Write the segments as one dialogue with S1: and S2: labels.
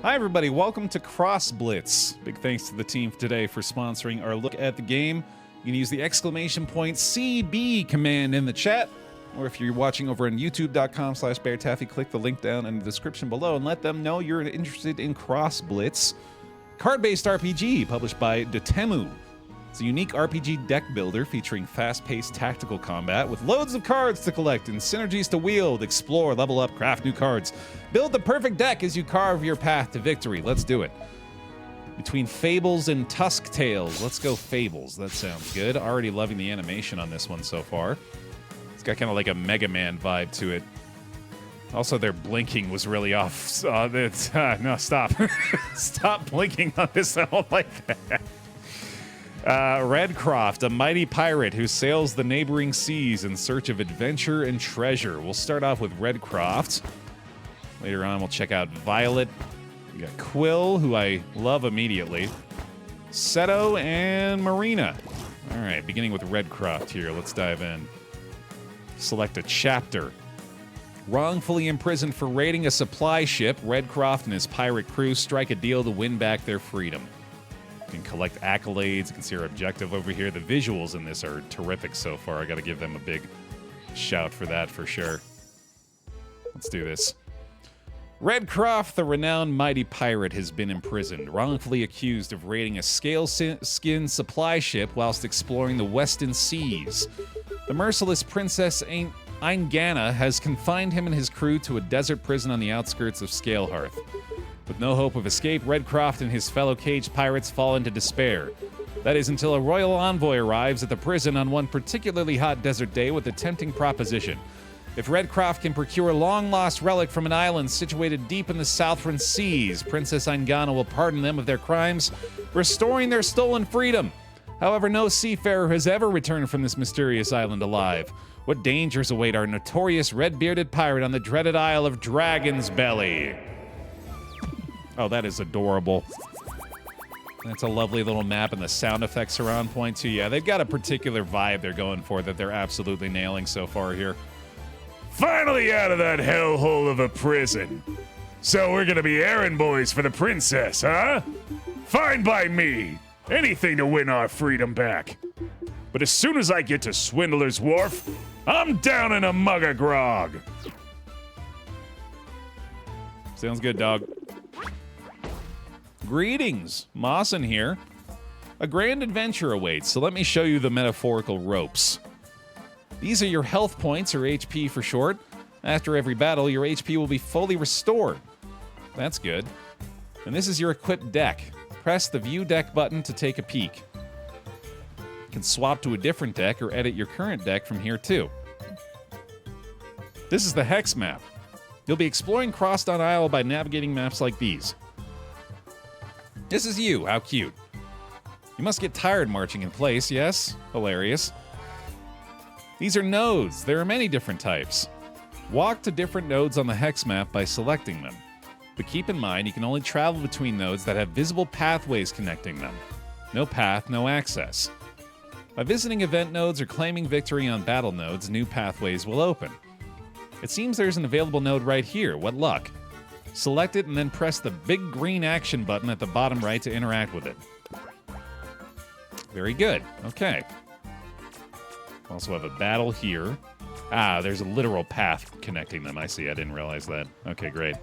S1: Hi everybody, welcome to Cross Blitz. Big thanks to the team today for sponsoring our look at the game. You can use the exclamation point CB command in the chat, or if you're watching over on youtube.com/BaerTaffy, click the link down in the description below and let them know you're interested in Cross Blitz. Card-based RPG published by Dotemu. It's a unique RPG deck builder featuring fast-paced tactical combat with loads of cards to collect and synergies to wield, explore, level up, craft new cards. Build the perfect deck as you carve your path to victory. Let's do it. Between Fables and Tusk Tales. Let's go Fables. That sounds good. Already loving the animation on this one so far. It's got kind of like a Mega Man vibe to it. Also, their blinking was really off. No, stop. Stop blinking on this. I don't like that. Redcroft, a mighty pirate who sails the neighboring seas in search of adventure and treasure. We'll start off with Redcroft. Later on, we'll check out Violet. We got Quill, who I love immediately. Seto and Marina. All right, beginning with Redcroft here. Let's dive in. Select a chapter. Wrongfully imprisoned for raiding a supply ship, Redcroft and his pirate crew strike a deal to win back their freedom. You can collect accolades. You can see our objective over here. The visuals in this are terrific so far. I got to give them a big shout for that for sure. Let's do this. Redcroft, the renowned mighty pirate, has been imprisoned, wrongfully accused of raiding a scale-skin supply ship whilst exploring the western seas. The merciless Princess Eingana has confined him and his crew to a desert prison on the outskirts of Scalehearth. With no hope of escape, Redcroft and his fellow caged pirates fall into despair. That is until a royal envoy arrives at the prison on one particularly hot desert day with a tempting proposition. If Redcroft can procure a long-lost relic from an island situated deep in the southern seas, Princess Eingana will pardon them of their crimes, restoring their stolen freedom. However, no seafarer has ever returned from this mysterious island alive. What dangers await our notorious red-bearded pirate on the dreaded Isle of Dragon's Belly? Oh, that is adorable. That's a lovely little map, and the sound effects are on point, too. Yeah, they've got a particular vibe they're going for that they're absolutely nailing so far here.
S2: Finally out of that hellhole of a prison. So we're gonna be errand boys for the princess, huh? Fine by me. Anything to win our freedom back. But as soon as I get to Swindler's Wharf, I'm down in a mug of grog.
S1: Sounds good, dog. Greetings, Mawson here. A grand adventure awaits, so let me show you the metaphorical ropes. These are your health points, or HP for short. After every battle, your HP will be fully restored. That's good. And this is your equipped deck. Press the View Deck button to take a peek. You can swap to a different deck or edit your current deck from here too. This is the Hex map. You'll be exploring Crosstown Isle by navigating maps like these. This is you. How cute. You must get tired marching in place, yes? Hilarious. These are nodes. There are many different types. Walk to different nodes on the Hex map by selecting them. But keep in mind, you can only travel between nodes that have visible pathways connecting them. No path, no access. By visiting event nodes or claiming victory on battle nodes, new pathways will open. It seems there's an available node right here. What luck. Select it and then press the big green action button at the bottom right to interact with it. Very good. Okay. Also have a battle here. Ah, there's a literal path connecting them. I see. I didn't realize that. Okay, great.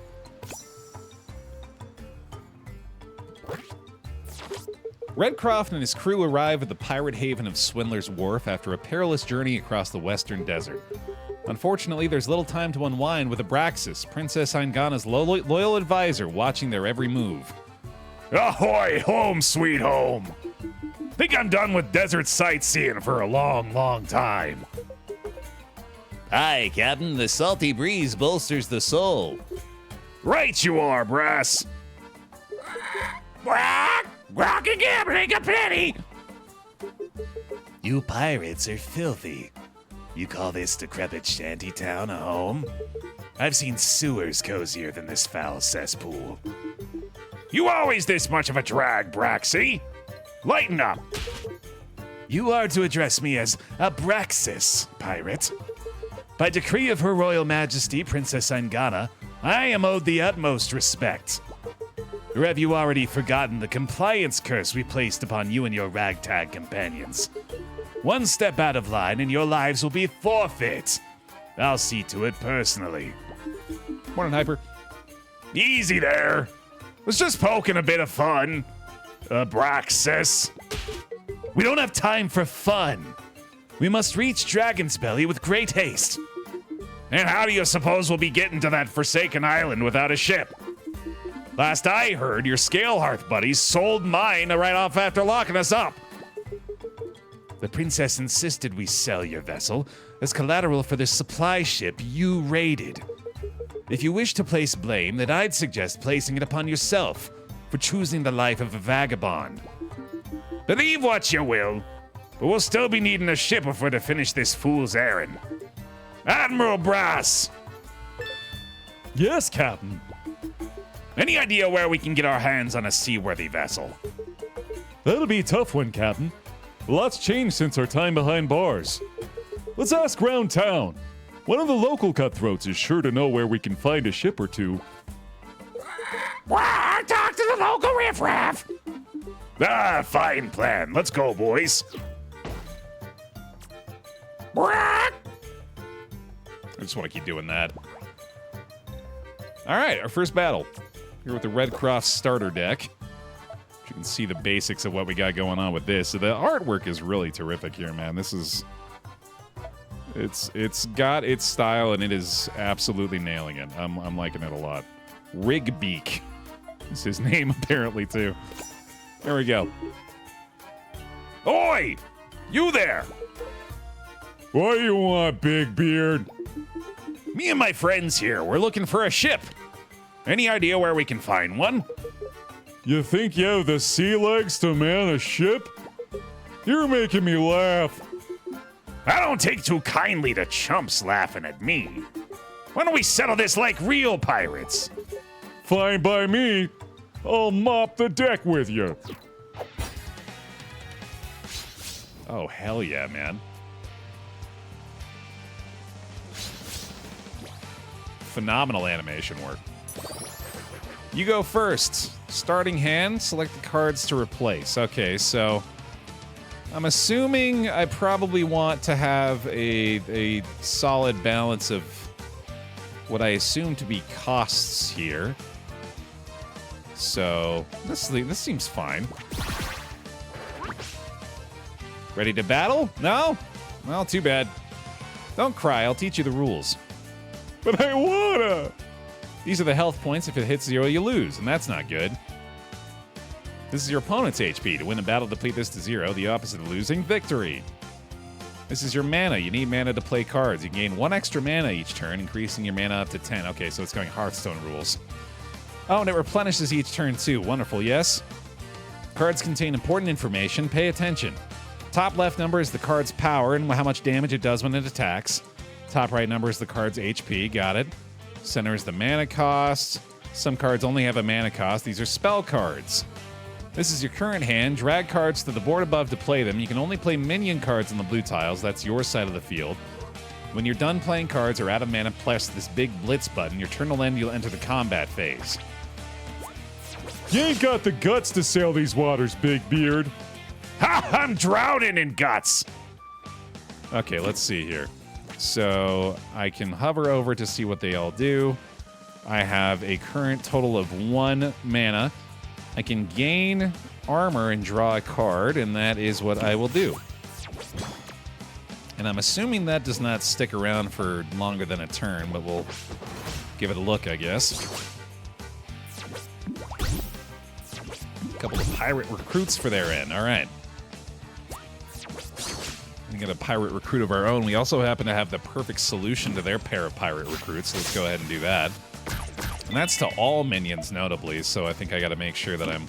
S1: Redcroft and his crew arrive at the pirate haven of Swindler's Wharf after a perilous journey across the western desert. Unfortunately, there's little time to unwind with Abraxas, Princess Eingana's loyal advisor, watching their every move.
S2: Ahoy, home sweet home. Think I'm done with desert sightseeing for a long, long time.
S3: Aye, Captain, the salty breeze bolsters the soul.
S2: Right you are, Brass. Grog and gambling a penny.
S3: You pirates are filthy. You call this decrepit shantytown a home? I've seen sewers cozier than this foul cesspool.
S2: You always this much of a drag, Braxy. Lighten up.
S3: You are to address me as Abraxas, pirate. By decree of Her Royal Majesty, Princess Eingana, I am owed the utmost respect. Or have you already forgotten the compliance curse we placed upon you and your ragtag companions? One step out of line and your lives will be forfeit. I'll see to it personally.
S1: Morning, Hyper.
S2: Easy there. Was just poking a bit of fun. Abraxas.
S3: We don't have time for fun. We must reach Dragon's Belly with great haste.
S2: And how do you suppose we'll be getting to that forsaken island without a ship? Last I heard, your Scalehearth buddies sold mine right off after locking us up.
S3: The princess insisted we sell your vessel as collateral for the supply ship you raided. If you wish to place blame, then I'd suggest placing it upon yourself for choosing the life of a vagabond.
S2: Believe what you will, but we'll still be needing a ship if we're to finish this fool's errand. Admiral Brass!
S1: Yes, Captain.
S2: Any idea where we can get our hands on a seaworthy vessel?
S1: That'll be a tough one, Captain. A lot's changed since our time behind bars. Let's ask round town. One of the local cutthroats is sure to know where we can find a ship or two.
S2: Talk to the local riffraff! Fine plan. Let's go, boys.
S1: I just want to keep doing that. All right, our first battle. Here with the Redcroft starter deck. You can see the basics of what we got going on with this. So the artwork is really terrific here, man. This is... It's got its style, and it is absolutely nailing it. I'm liking it a lot. Rigbeak is his name, apparently, too. There we go.
S2: Oi! You there!
S1: What do you want, Big Beard?
S2: Me and my friends here, we're looking for a ship. Any idea where we can find one?
S1: You think you have the sea legs to man a ship? You're making me laugh.
S2: I don't take too kindly to chumps laughing at me. Why don't we settle this like real pirates?
S1: Fine by me. I'll mop the deck with you. Oh, hell yeah, man. Phenomenal animation work. You go first. Starting hand, select the cards to replace. Okay, so I'm assuming I probably want to have a solid balance of what I assume to be costs here. So this seems fine. Ready to battle? No? Well, too bad. Don't cry, I'll teach you the rules. But I wanna! These are the health points. If it hits 0, you lose, and that's not good. This is your opponent's HP. To win a battle, deplete this to 0. The opposite of losing, victory. This is your mana. You need mana to play cards. You gain 1 extra mana each turn, increasing your mana up to 10. Okay, so it's going Hearthstone rules. Oh, and it replenishes each turn too. Wonderful, yes? Cards contain important information. Pay attention. Top left number is the card's power and how much damage it does when it attacks. Top right number is the card's HP. Got it. Center is the mana cost. Some cards only have a mana cost. These are spell cards. This is your current hand. Drag cards to the board above to play them. You can only play minion cards on the blue tiles. That's your side of the field. When you're done playing cards or out of mana, press this big Blitz button. Your turn will end, you'll enter the combat phase. You ain't got the guts to sail these waters, Big Beard.
S2: Ha! I'm drowning in guts!
S1: Okay, let's see here. So I can hover over to see what they all do. I have a current total of 1 mana. I can gain armor and draw a card, and that is what I will do. And I'm assuming that does not stick around for longer than a turn, but we'll give it a look, I guess. A couple of pirate recruits for their end. All right. We got a pirate recruit of our own. We also happen to have the perfect solution to their pair of pirate recruits, so let's go ahead and do that. And that's to all minions, notably, so I think I got to make sure that I'm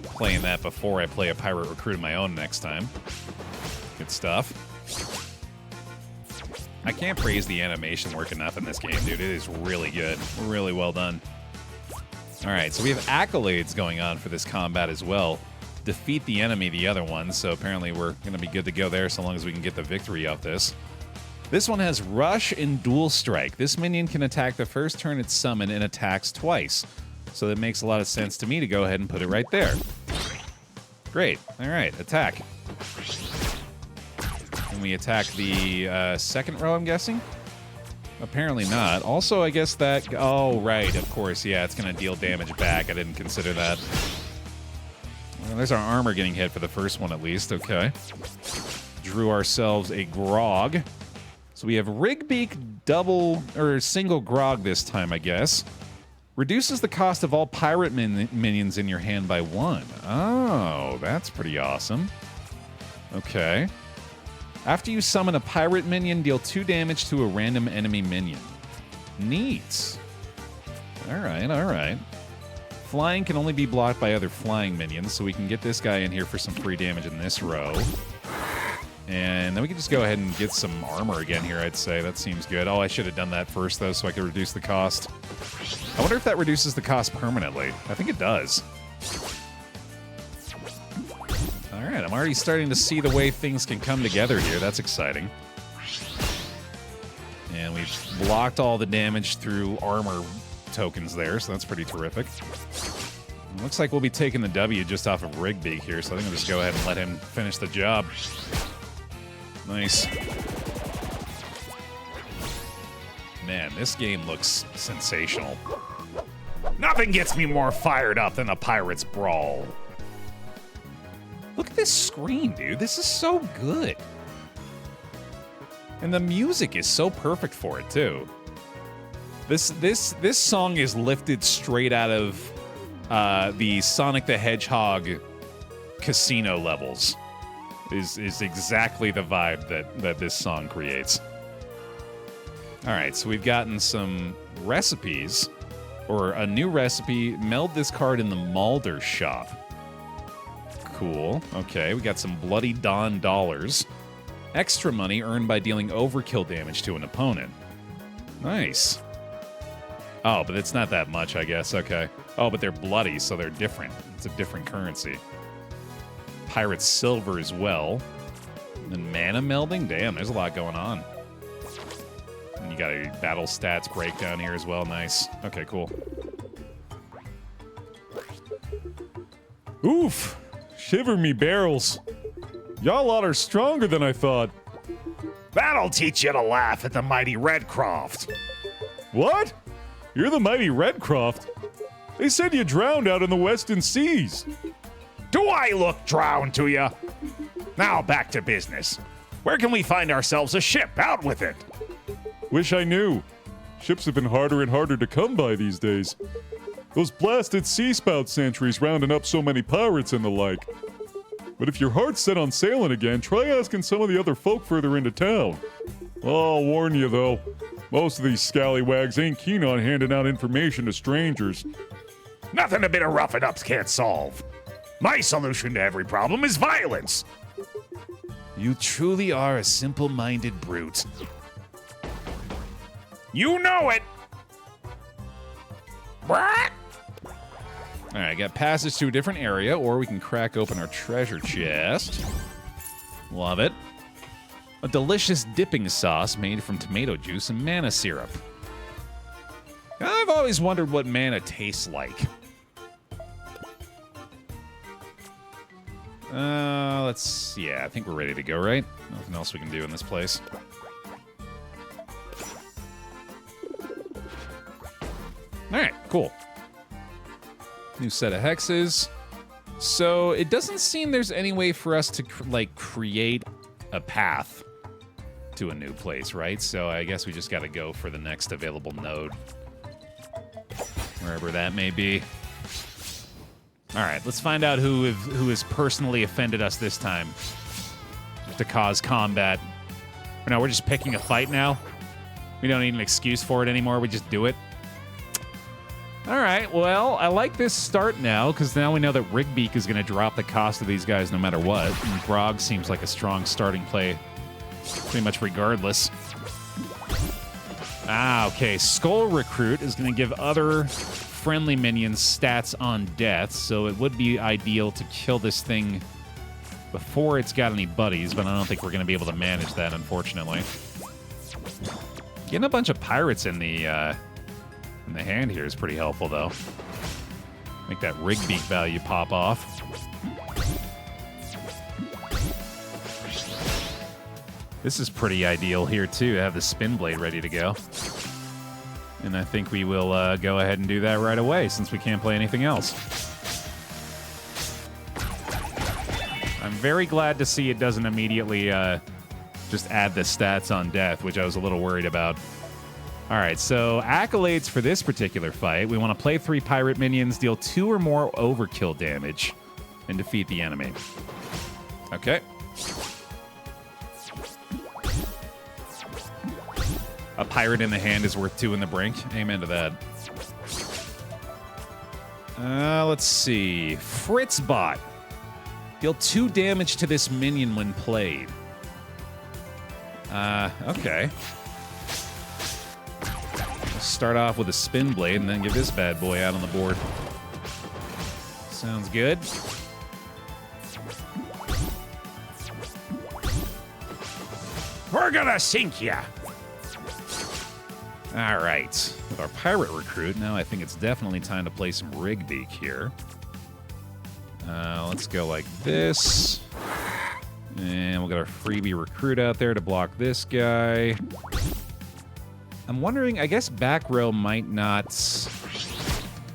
S1: playing that before I play a pirate recruit of my own next time. Good stuff. I can't praise the animation work enough in this game, dude. It is really good. Really well done. All right, so we have accolades going on for this combat as well. Defeat the enemy, the other one, so apparently we're going to be good to go there so long as we can get the victory off this. This one has Rush and Dual Strike. This minion can attack the first turn it's summoned and attacks twice. So that makes a lot of sense to me to go ahead and put it right there. Great. All right, attack. Can we attack the second row, I'm guessing? Apparently not. Also, I guess that... Oh, right, of course. Yeah, it's going to deal damage back. I didn't consider that. Well, there's our armor getting hit for the first one, at least. Okay. Drew ourselves a grog. So we have Rigbeak double... or single grog this time, I guess. Reduces the cost of all pirate minions in your hand by 1. Oh, that's pretty awesome. Okay. After you summon a pirate minion, deal 2 damage to a random enemy minion. Neat. Alright, alright. Flying can only be blocked by other flying minions, so we can get this guy in here for some free damage in this row. And then we can just go ahead and get some armor again here, I'd say. That seems good. Oh, I should have done that first, though, so I could reduce the cost. I wonder if that reduces the cost permanently. I think it does. Alright, I'm already starting to see the way things can come together here. That's exciting. And we've blocked all the damage through armor tokens there, so that's pretty terrific. It looks like we'll be taking the W just off of Rigbeak here, so I think I'll just go ahead and let him finish the job. Nice. Man, this game looks sensational. Nothing gets me more fired up than a pirate's brawl. Look at this screen, dude. This is so good. And the music is so perfect for it, too. This song is lifted straight out of the Sonic the Hedgehog casino levels. Is exactly the vibe that this song creates. All right, so we've gotten some recipes, or a new recipe. Meld this card in the Mawlder shop. Cool. Okay, we got some Bloody Dawn dollars. Extra money earned by dealing overkill damage to an opponent. Nice. Oh, but it's not that much, I guess. Okay. Oh, but they're bloody, so they're different. It's a different currency. Pirate silver as well. And then mana melding? Damn, there's a lot going on. And you got a battle stats breakdown here as well. Nice. Okay, cool.
S2: Oof! Shiver me barrels. Y'all lot are stronger than I thought.
S3: That'll teach you to laugh at the mighty Redcroft.
S2: What? You're the mighty Redcroft? They said you drowned out in the Western Seas.
S3: Do I look drowned to you? Now back to business. Where can we find ourselves a ship? Out with it.
S2: Wish I knew. Ships have been harder and harder to come by these days. Those blasted sea spout sentries rounding up so many pirates and the like. But if your heart's set on sailing again, try asking some of the other folk further into town. I'll warn you, though. Most of these scallywags ain't keen on handing out information to strangers.
S3: Nothing a bit of rough-and-ups can't solve. My solution to every problem is violence.
S1: You truly are a simple-minded brute.
S3: You know it. What?
S1: All right, got passage to a different area, or we can crack open our treasure chest. Love it. A delicious dipping sauce made from tomato juice and mana syrup. I've always wondered what mana tastes like. Let's see. Yeah, I think we're ready to go, right? Nothing else we can do in this place. All right, cool. New set of hexes. So it doesn't seem there's any way for us to create a path to a new place, right? So I guess we just got to go for the next available node, wherever that may be. All right, let's find out who has personally offended us this time to cause combat. Or no, we're just picking a fight now. We don't need an excuse for it anymore. We just do it. All right, well, I like this start now, because now we know that Rigbeak is going to drop the cost of these guys no matter what. And Grog seems like a strong starting play, pretty much regardless. Ah, okay. Skull Recruit is going to give other friendly minions stats on death, so it would be ideal to kill this thing before it's got any buddies, but I don't think we're going to be able to manage that, unfortunately. Getting a bunch of pirates in the hand here is pretty helpful, though. Make that rig beak value pop off. This is pretty ideal here, too, to have the spin blade ready to go. And I think we will go ahead and do that right away, since we can't play anything else. I'm very glad to see it doesn't immediately just add the stats on death, which I was a little worried about. All right, so accolades for this particular fight. We want to play 3 pirate minions, deal 2 or more overkill damage, and defeat the enemy. Okay. A pirate in the hand is worth 2 in the brink. Amen to that. Let's see. Fritzbot. Deal 2 damage to this minion when played. Okay. We'll start off with a spin blade and then get this bad boy out on the board. Sounds good.
S2: We're gonna sink ya.
S1: All right. With our pirate recruit, now I think it's definitely time to play some rig beak here. Let's go like this. And we'll get our freebie recruit out there to block this guy. I'm wondering, I guess back row might not...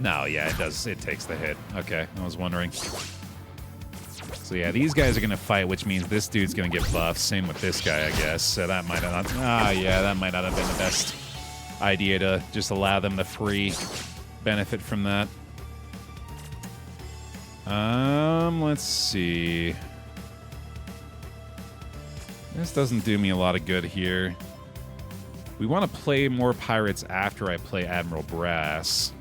S1: No, yeah, it does. It takes the hit. Okay, I was wondering. So yeah, these guys are going to fight, which means this dude's going to get buffed. Same with this guy, I guess. So that might not... yeah, that might not have been the best idea to just allow them the free benefit from that. Let's see. This doesn't do me a lot of good here. We want to play more pirates after I play Admiral Brass.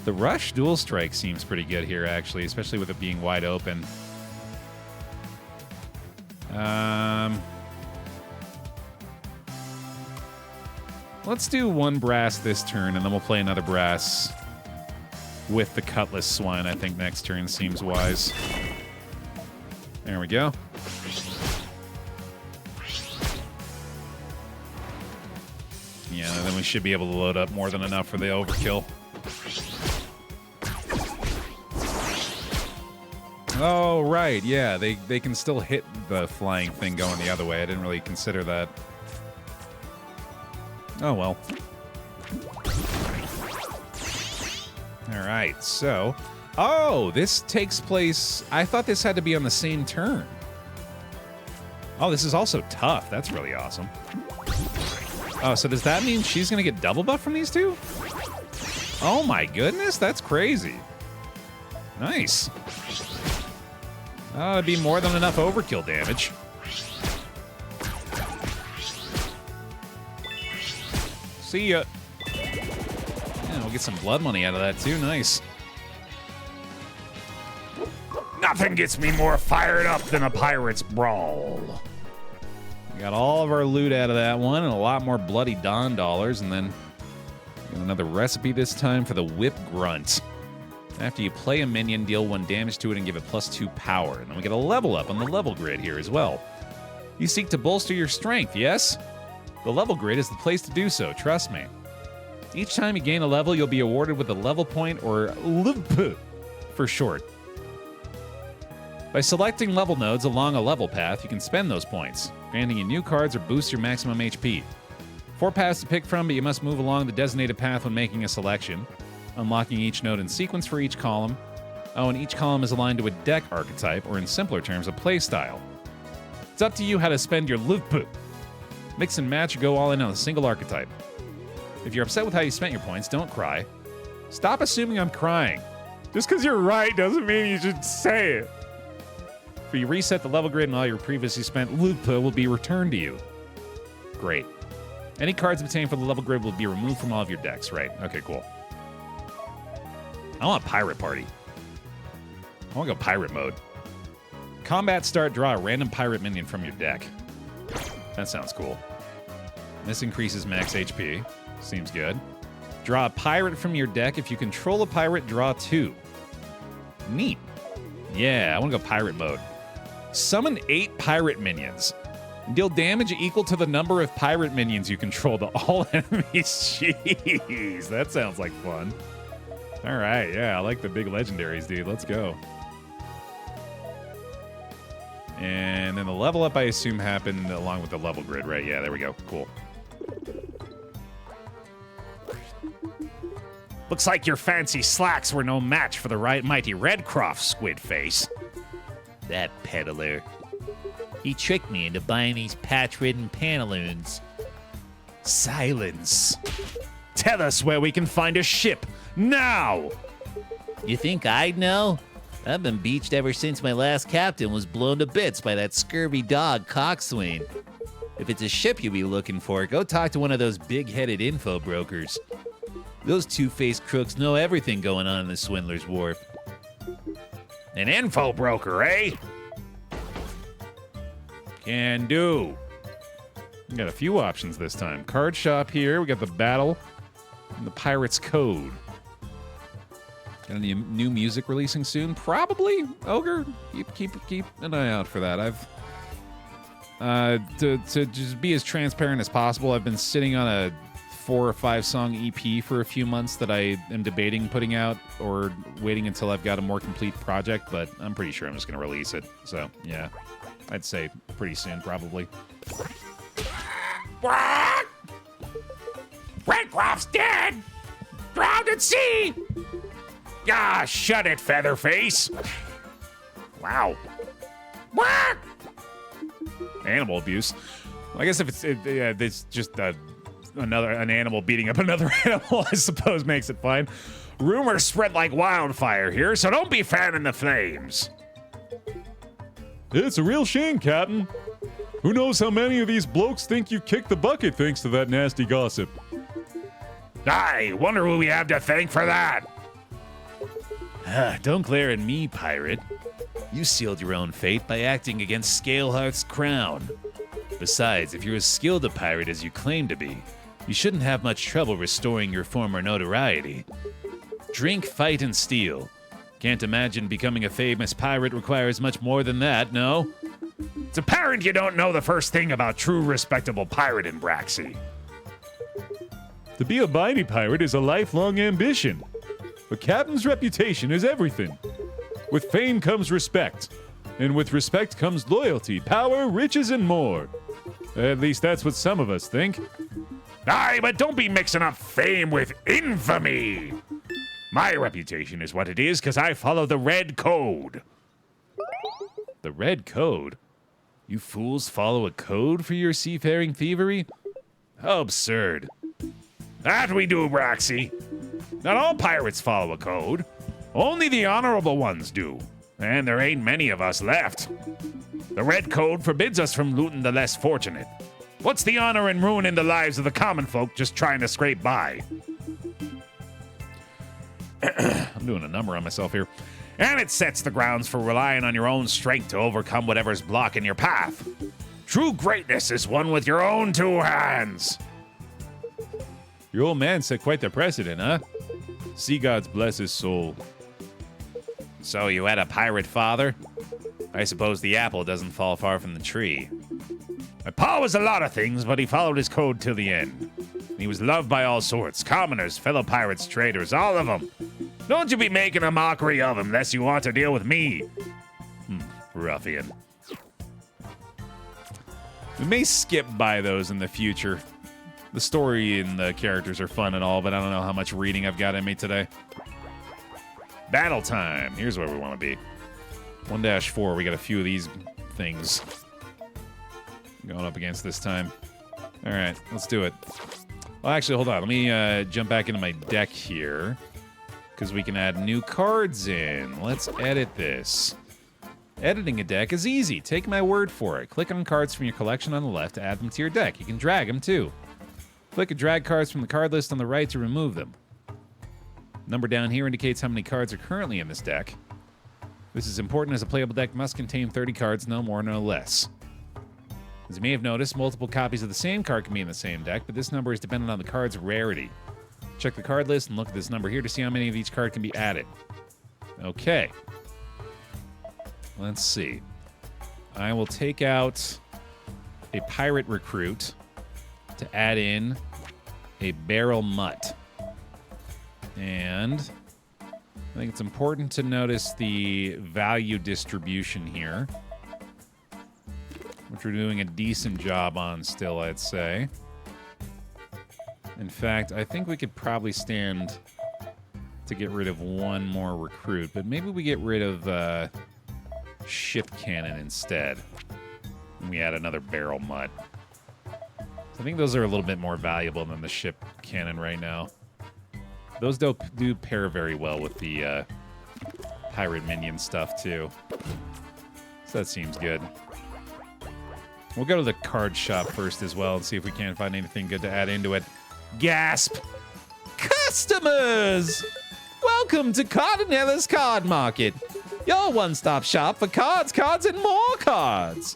S1: The Rush Dual Strike seems pretty good here, actually, especially with it being wide open. Let's do 1 brass this turn, and then we'll play another brass with the Cutlass Swine. I think next turn seems wise. There we go. Yeah, then we should be able to load up more than enough for the overkill. Oh, right, yeah, they can still hit the flying thing going the other way. I didn't really consider that. Oh, well. All right, so... Oh, this takes place... I thought this had to be on the same turn. Oh, this is also tough. That's really awesome. Oh, so does that mean she's going to get double buff from these two? Oh my goodness, that's crazy. Nice. That'd be more than enough overkill damage. See ya. Yeah, we'll get some blood money out of that too. Nice.
S2: Nothing gets me more fired up than a pirate's brawl.
S1: We got all of our loot out of that one and a lot more bloody Dawn dollars, and then another recipe this time for the Whip Grunt. After you play a minion, deal 1 damage to it and give it +2 power. And then we get a level up on the level grid here as well. You seek to bolster your strength, yes? The level grid is the place to do so, trust me. Each time you gain a level, you'll be awarded with a level point, or LP for short. By selecting level nodes along a level path, you can spend those points, granting you new cards or boost your maximum HP. 4 paths to pick from, but you must move along the designated path when making a selection, unlocking each node in sequence for each column. Oh, and each column is aligned to a deck archetype, or in simpler terms, a playstyle. It's up to you how to spend your LP. Mix and match or go all in on a single archetype. If you're upset with how you spent your points, don't cry. Stop assuming I'm crying.
S2: Just because you're right doesn't mean you should say it.
S1: If you reset the level grid and all your previously spent loot will be returned to you. Great. Any cards obtained from the level grid will be removed from all of your decks, right? Okay, cool. I want Pirate Party. I want to go Pirate Mode. Combat start, draw a random pirate minion from your deck. That sounds cool. This increases max HP. Seems good. Draw a pirate from your deck. If you control a pirate, draw 2. Neat. Yeah, I want to go Pirate Mode. Summon 8 pirate minions. Deal damage equal to the number of pirate minions you control to all enemies. Jeez, that sounds like fun. All right, yeah, I like the big legendaries, dude. Let's go. And then the level up, I assume, happened along with the level grid, right? Yeah, there we go. Cool.
S3: Looks like your fancy slacks were no match for the mighty Redcroft, Squid Face. That peddler. He tricked me into buying these patch-ridden pantaloons.
S1: Silence. Tell us where we can find a ship, now!
S3: You think I'd know? I've been beached ever since my last captain was blown to bits by that scurvy dog, Coxswain. If it's a ship you'll be looking for, go talk to one of those big-headed info brokers. Those two-faced crooks know everything going on in the Swindler's Wharf.
S2: An info broker, eh?
S1: Can do. We got a few options this time. Card shop here. We got the battle and the Pirate's Code. Got any new music releasing soon? Probably. Ogre. Keep an eye out for that. To just be as transparent as possible, I've been sitting on a 4 or 5 song EP for a few months that I am debating putting out or waiting until I've got a more complete project, but I'm pretty sure I'm just going to release it. So, yeah. I'd say pretty soon, probably.
S2: What? Redcroft's dead! Drowned at sea! Ah, shut it, Featherface! Wow. What?
S1: Animal abuse. Well, I guess if it's just an animal beating up another animal, I suppose makes it fine.
S2: Rumors spread like wildfire here, so don't be fanning the flames.
S1: It's a real shame, Captain. Who knows how many of these blokes think you kicked the bucket thanks to that nasty gossip.
S2: I wonder who we have to thank for that.
S3: Don't glare at me, pirate. You sealed your own fate by acting against Scaleheart's crown. Besides, if you're as skilled a pirate as you claim to be, you shouldn't have much trouble restoring your former notoriety. Drink, fight, and steal. Can't imagine becoming a famous pirate requires much more than that, no?
S2: It's apparent you don't know the first thing about true respectable pirating, Braxy.
S1: To be a mighty pirate is a lifelong ambition. A captain's reputation is everything. With fame comes respect, and with respect comes loyalty, power, riches, and more. At least that's what some of us think.
S2: Aye, but don't be mixing up fame with infamy. My reputation is what it is because I follow the Red Code.
S1: The Red Code? You fools follow a code for your seafaring thievery? How absurd.
S2: That we do, Braxy. Not all pirates follow a code. Only the honorable ones do. And there ain't many of us left. The Red Code forbids us from looting the less fortunate. What's the honor in ruining the lives of the common folk just trying to scrape by?
S1: I'm doing a number on myself here.
S2: And it sets the grounds for relying on your own strength to overcome whatever's blocking your path. True greatness is won with your own 2 hands.
S1: Your old man set quite the precedent, huh? Sea gods bless his soul.
S3: So you had a pirate father? I suppose the apple doesn't fall far from the tree.
S2: My pa was a lot of things, but he followed his code till the end. He was loved by all sorts, commoners, fellow pirates, traders, all of them. Don't you be making a mockery of him unless you want to deal with me.
S1: Ruffian. We may skip by those in the future. The story and the characters are fun and all, but I don't know how much reading I've got in me today. Battle time. Here's where we want to be. 1-4, we got a few of these things going up against this time. All right, let's do it. Well, actually, hold on. Let me jump back into my deck here because we can add new cards in. Let's edit this. Editing a deck is easy. Take my word for it. Click on cards from your collection on the left to add them to your deck. You can drag them, too. Click and drag cards from the card list on the right to remove them. Number down here indicates how many cards are currently in this deck. This is important as a playable deck must contain 30 cards, no more, no less. As you may have noticed, multiple copies of the same card can be in the same deck, but this number is dependent on the card's rarity. Check the card list and look at this number here to see how many of each card can be added. Okay. Let's see. I will take out a pirate recruit to add in a barrel mutt. And I think it's important to notice the value distribution here, which we're doing a decent job on still, I'd say. In fact, I think we could probably stand to get rid of one more recruit, but maybe we get rid of ship cannon instead. And we add another barrel mutt. So I think those are a little bit more valuable than the ship cannon right now. Those do pair very well with the pirate minion stuff, too. So that seems good. We'll go to the card shop first as well and see if we can't find anything good to add into it. Gasp! Customers! Welcome to Cardinella's Card Market. Your one-stop shop for cards, and more cards.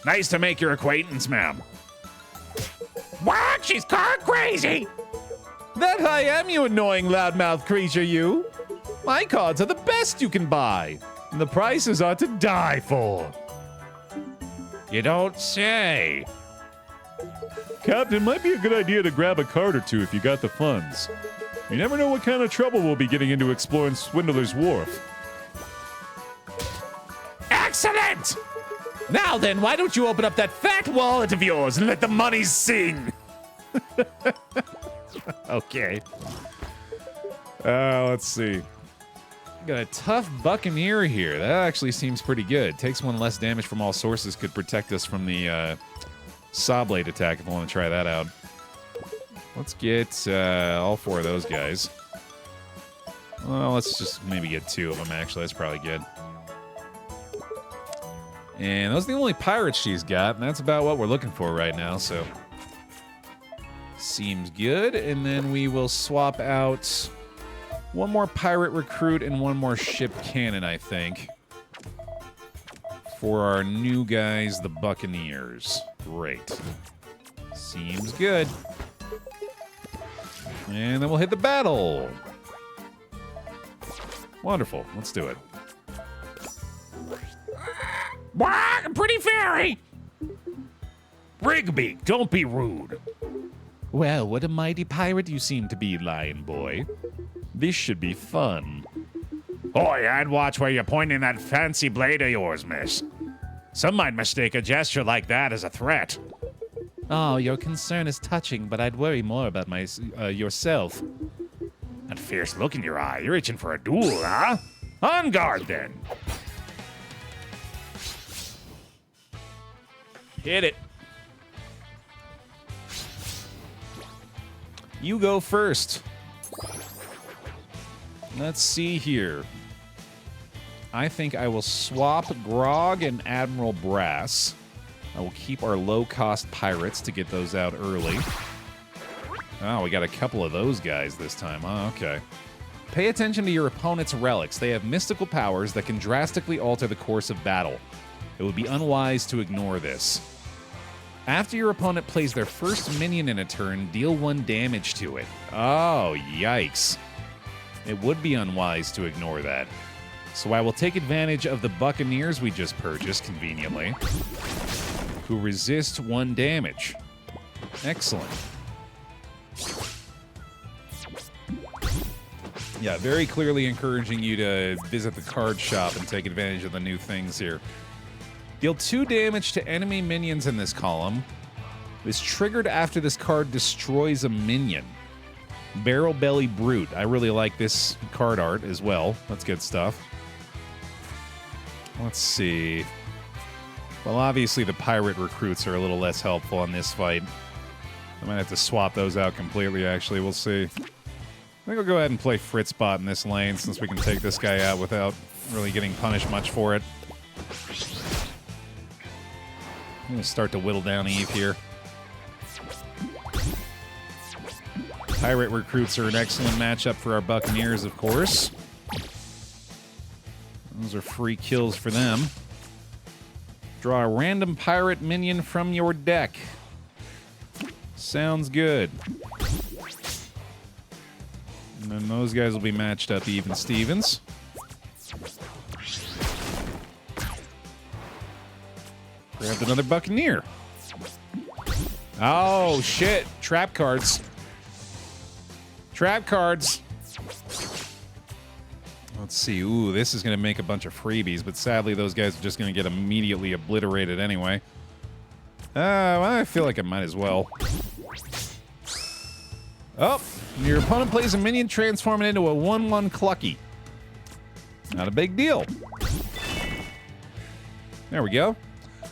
S2: Nice to make your acquaintance, ma'am.
S3: What? She's card crazy! That I am, you annoying loudmouth creature, you. My cards are the best you can buy, and the prices are to die for.
S2: You don't say.
S1: Captain, might be a good idea to grab a card or two if you got the funds. You never know what kind of trouble we'll be getting into exploring Swindler's Wharf.
S3: Excellent! Now then, why don't you open up that fat wallet of yours and let the money sing?
S1: Okay. Let's see. Got a tough Buccaneer here. That actually seems pretty good. Takes one less damage from all sources. Could protect us from the saw blade attack if I want to try that out. Let's get all four of those guys. Well, let's just maybe get two of them, actually. That's probably good. And those are the only pirates she's got, and that's about what we're looking for right now, so... Seems good. And then we will swap out one more pirate recruit and one more ship cannon, I think, for our new guys, the Buccaneers. Great. Seems good. And then we'll hit the battle. Wonderful. Let's do it.
S3: What? Pretty fairy!
S2: Rigby, don't be rude.
S1: Well, what a mighty pirate you seem to be, Lion Boy. This should be fun.
S2: Boy, I'd watch where you're pointing that fancy blade of yours, miss. Some might mistake a gesture like that as a threat.
S1: Oh, your concern is touching, but I'd worry more about yourself.
S2: That fierce look in your eye. You're itching for a duel, huh? On guard, then.
S1: Hit it. You go first. Let's see here. I think I will swap Grog and Admiral Brass. I will keep our low-cost pirates to get those out early. Oh, we got a couple of those guys this time. Oh, okay. Pay attention to your opponent's relics. They have mystical powers that can drastically alter the course of battle. It would be unwise to ignore this. After your opponent plays their first minion in a turn, deal 1 damage to it. Oh, yikes. It would be unwise to ignore that. So I will take advantage of the Buccaneers we just purchased, conveniently, who resist 1 damage. Excellent. Yeah, very clearly encouraging you to visit the card shop and take advantage of the new things here. Deal 2 damage to enemy minions in this column. Is triggered after this card destroys a minion. Barrel Belly Brute. I really like this card art as well. That's good stuff. Let's see. Well, obviously the pirate recruits are a little less helpful in this fight. I might have to swap those out completely, actually. We'll see. I think I'll go ahead and play Fritzbot in this lane since we can take this guy out without really getting punished much for it. I'm going to start to whittle down Eve here. Pirate recruits are an excellent matchup for our Buccaneers, of course. Those are free kills for them. Draw a random pirate minion from your deck. Sounds good. And then those guys will be matched up even Stevens. Grabbed another Buccaneer. Oh, shit. Trap cards. Trap cards. Let's see. Ooh, this is going to make a bunch of freebies, but sadly those guys are just going to get immediately obliterated anyway. Well, I feel like I might as well. Oh, your opponent plays a minion, transform it into a 1/1 Clucky. Not a big deal. There we go.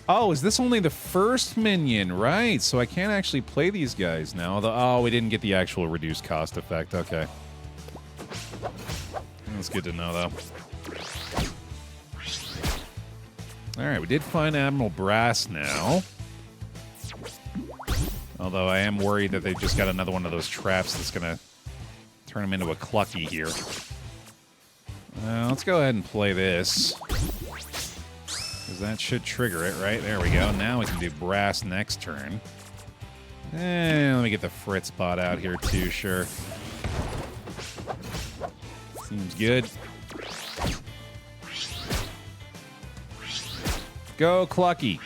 S1: Oh, is this only the first minion? Right, so I can't actually play these guys now. Although, oh, we didn't get the actual reduced cost effect. Okay. That's good to know, though. All right, we did find Admiral Brass now. Although I am worried that they've just got another one of those traps that's going to turn him into a Clucky here. Let's go ahead and play this. Because that should trigger it, right? There we go. Now we can do Brass next turn. Let me get the Fritz bot out here, too, sure. Seems good. Go, Clucky.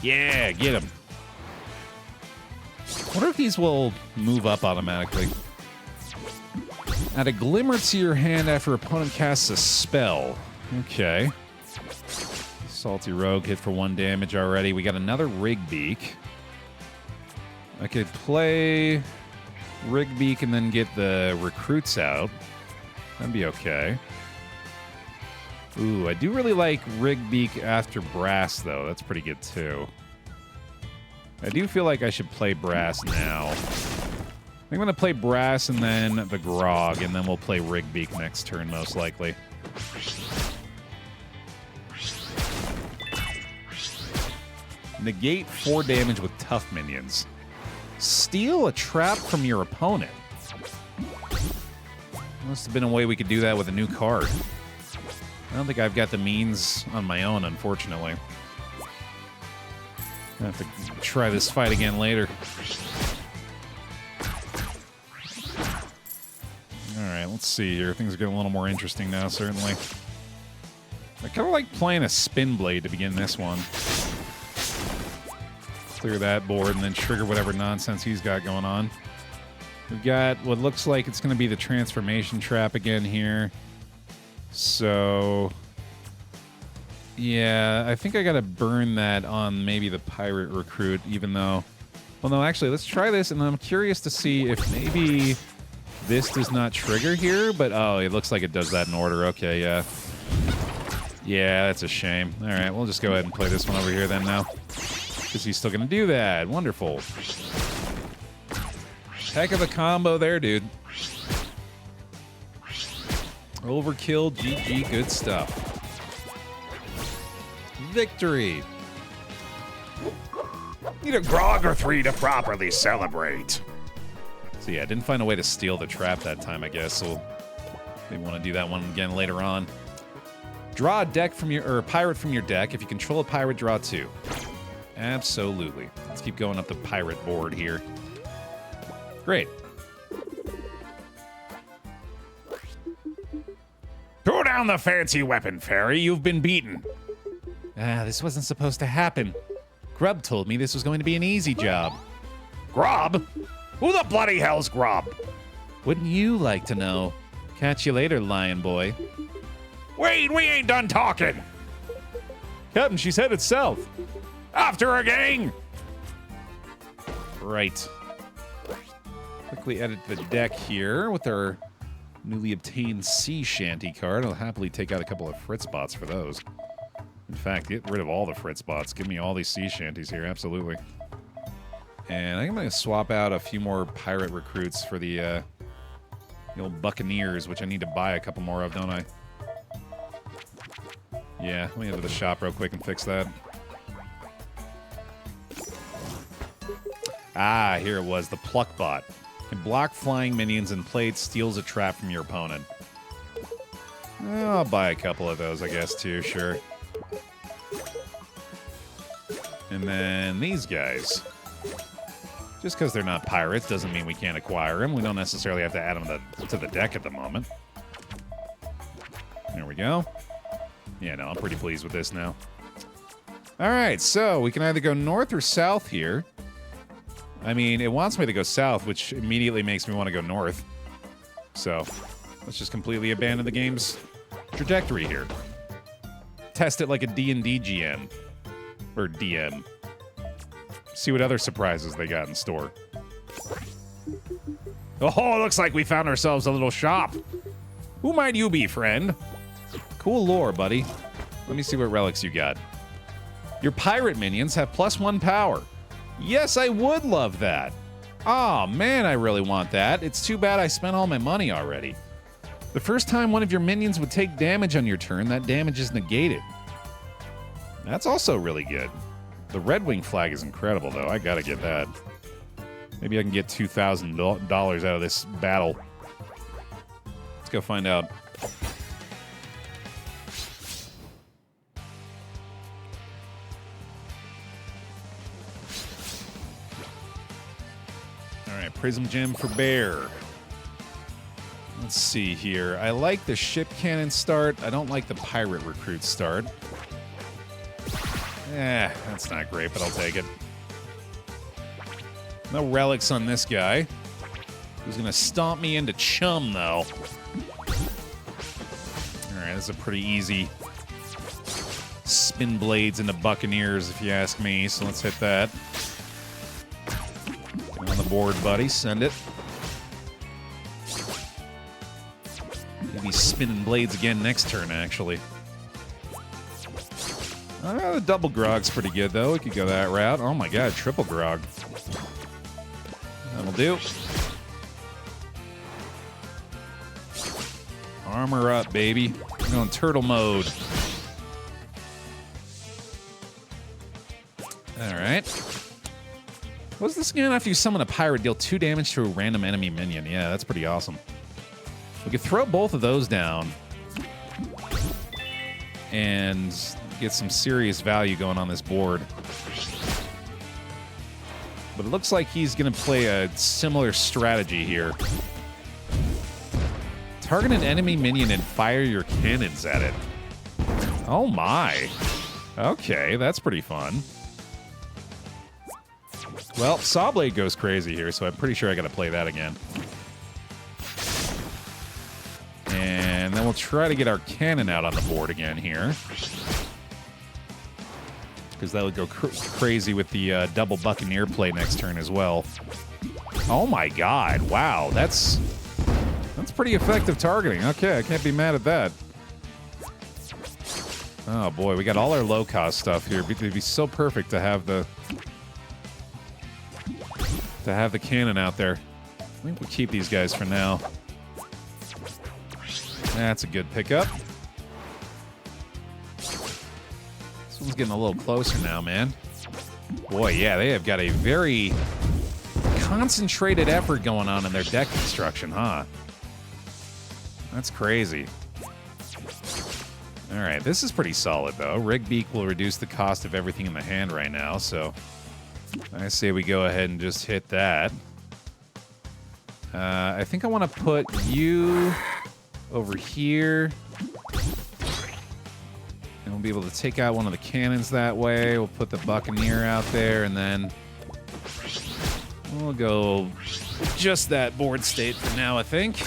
S1: Yeah, get him. I wonder if these will move up automatically. Add a glimmer to your hand after opponent casts a spell. Okay. Salty Rogue hit for 1 damage already. We got another Rigbeak. I could play Rigbeak and then get the recruits out. That'd be okay. Ooh, I do really like Rigbeak after Brass, though. That's pretty good, too. I do feel like I should play Brass now. I'm going to play Brass and then the Grog, and then we'll play Rigbeak next turn, most likely. Negate 4 damage with tough minions. Steal a trap from your opponent. Must have been a way we could do that with a new card. I don't think I've got the means on my own, unfortunately. I have to try this fight again later. Alright, let's see here. Things are getting a little more interesting now, certainly. I kind of like playing a Spin Blade to begin this one. Clear that board and then trigger whatever nonsense he's got going on. We've got what looks like it's going to be the transformation trap again here. So, yeah, I think I got to burn that on maybe the pirate recruit, even though... Well, no, actually, let's try this, and I'm curious to see if maybe this does not trigger here, but oh, it looks like it does that in order. Okay, yeah. Yeah, that's a shame. All right, we'll just go ahead and play this one over here then now. Because he's still going to do that. Wonderful. Heck of a combo there, dude. Overkill, GG, good stuff. Victory.
S2: Need a grog or 3 to properly celebrate.
S1: So yeah, I didn't find a way to steal the trap that time, I guess. So maybe want to do that one again later on. Draw a deck from your, or a pirate from your deck. If you control a pirate, draw 2. Absolutely. Let's keep going up the pirate board here. Great.
S2: Throw down the fancy weapon, Fairy. You've been beaten.
S3: This wasn't supposed to happen. Grubb told me this was going to be an easy job.
S2: Grubb? Who the bloody hell's Grubb?
S3: Wouldn't you like to know? Catch you later, lion boy.
S2: Wait, we ain't done talking.
S1: Captain, she's headed south.
S2: After a gang.
S1: Right. Quickly edit the deck here with our newly obtained sea shanty card. I'll happily take out a couple of Fritz bots for those. In fact, get rid of all the Fritz bots. Give me all these sea shanties here, absolutely. And I think I'm going to swap out a few more pirate recruits for the old Buccaneers, which I need to buy a couple more of, don't I? Yeah, let me go to the shop real quick and fix that. Ah, here it was, the Pluck Bot. Can block flying minions and plate steals a trap from your opponent. I'll buy a couple of those, I guess, too, sure. And then these guys. Just because they're not pirates doesn't mean we can't acquire them. We don't necessarily have to add them to the deck at the moment. There we go. Yeah, no, I'm pretty pleased with this now. All right, so we can either go north or south here. I mean, it wants me to go south, which immediately makes me want to go north. So, let's just completely abandon the game's trajectory here. Test it like a D&D GM. Or DM. See what other surprises they got in store. Oh, looks like we found ourselves a little shop. Who might you be, friend? Cool lore, buddy. Let me see what relics you got. Your pirate minions have +1 power. Yes, I would love that. Aw, man, I really want that. It's too bad I spent all my money already. The first time one of your minions would take damage on your turn, that damage is negated. That's also really good. The Red Wing flag is incredible, though. I gotta get that. Maybe I can get $2,000 out of this battle. Let's go find out. All right, Prism Gem for Baer. Let's see here. I like the ship cannon start. I don't like the pirate recruit start. That's not great, but I'll take it. No relics on this guy. Who's gonna stomp me into chum, though. Alright, this is a pretty easy spin blades into Buccaneers, if you ask me, so let's hit that. Get on the board, buddy. Send it. Maybe spinning blades again next turn, actually. The double grog's pretty good, though. We could go that route. Oh my god, triple grog. That'll do. Armor up, baby. We're going turtle mode. Alright. What's this again? After you summon a pirate, deal 2 damage to a random enemy minion. Yeah, that's pretty awesome. We could throw both of those down. And get some serious value going on this board. But it looks like he's going to play a similar strategy here. Target an enemy minion and fire your cannons at it. Oh my. Okay, that's pretty fun. Well, Sawblade goes crazy here, so I'm pretty sure I got to play that again. And then we'll try to get our cannon out on the board again here. Because that would go crazy with the double Buccaneer play next turn as well. Oh my god, wow, that's pretty effective targeting. Okay, I can't be mad at that. Oh boy, we got all our low-cost stuff here. It'd be so perfect to have the cannon out there. I think we'll keep these guys for now. That's a good pickup. This one's getting a little closer now, man. Boy, yeah, they have got a very concentrated effort going on in their deck construction, huh? That's crazy. All right, this is pretty solid, though. Rigbeak will reduce the cost of everything in the hand right now, so I say we go ahead and just hit that. I think I want to put you over here. And we'll be able to take out one of the cannons that way. We'll put the Buccaneer out there, and then we'll go just that board state for now, I think.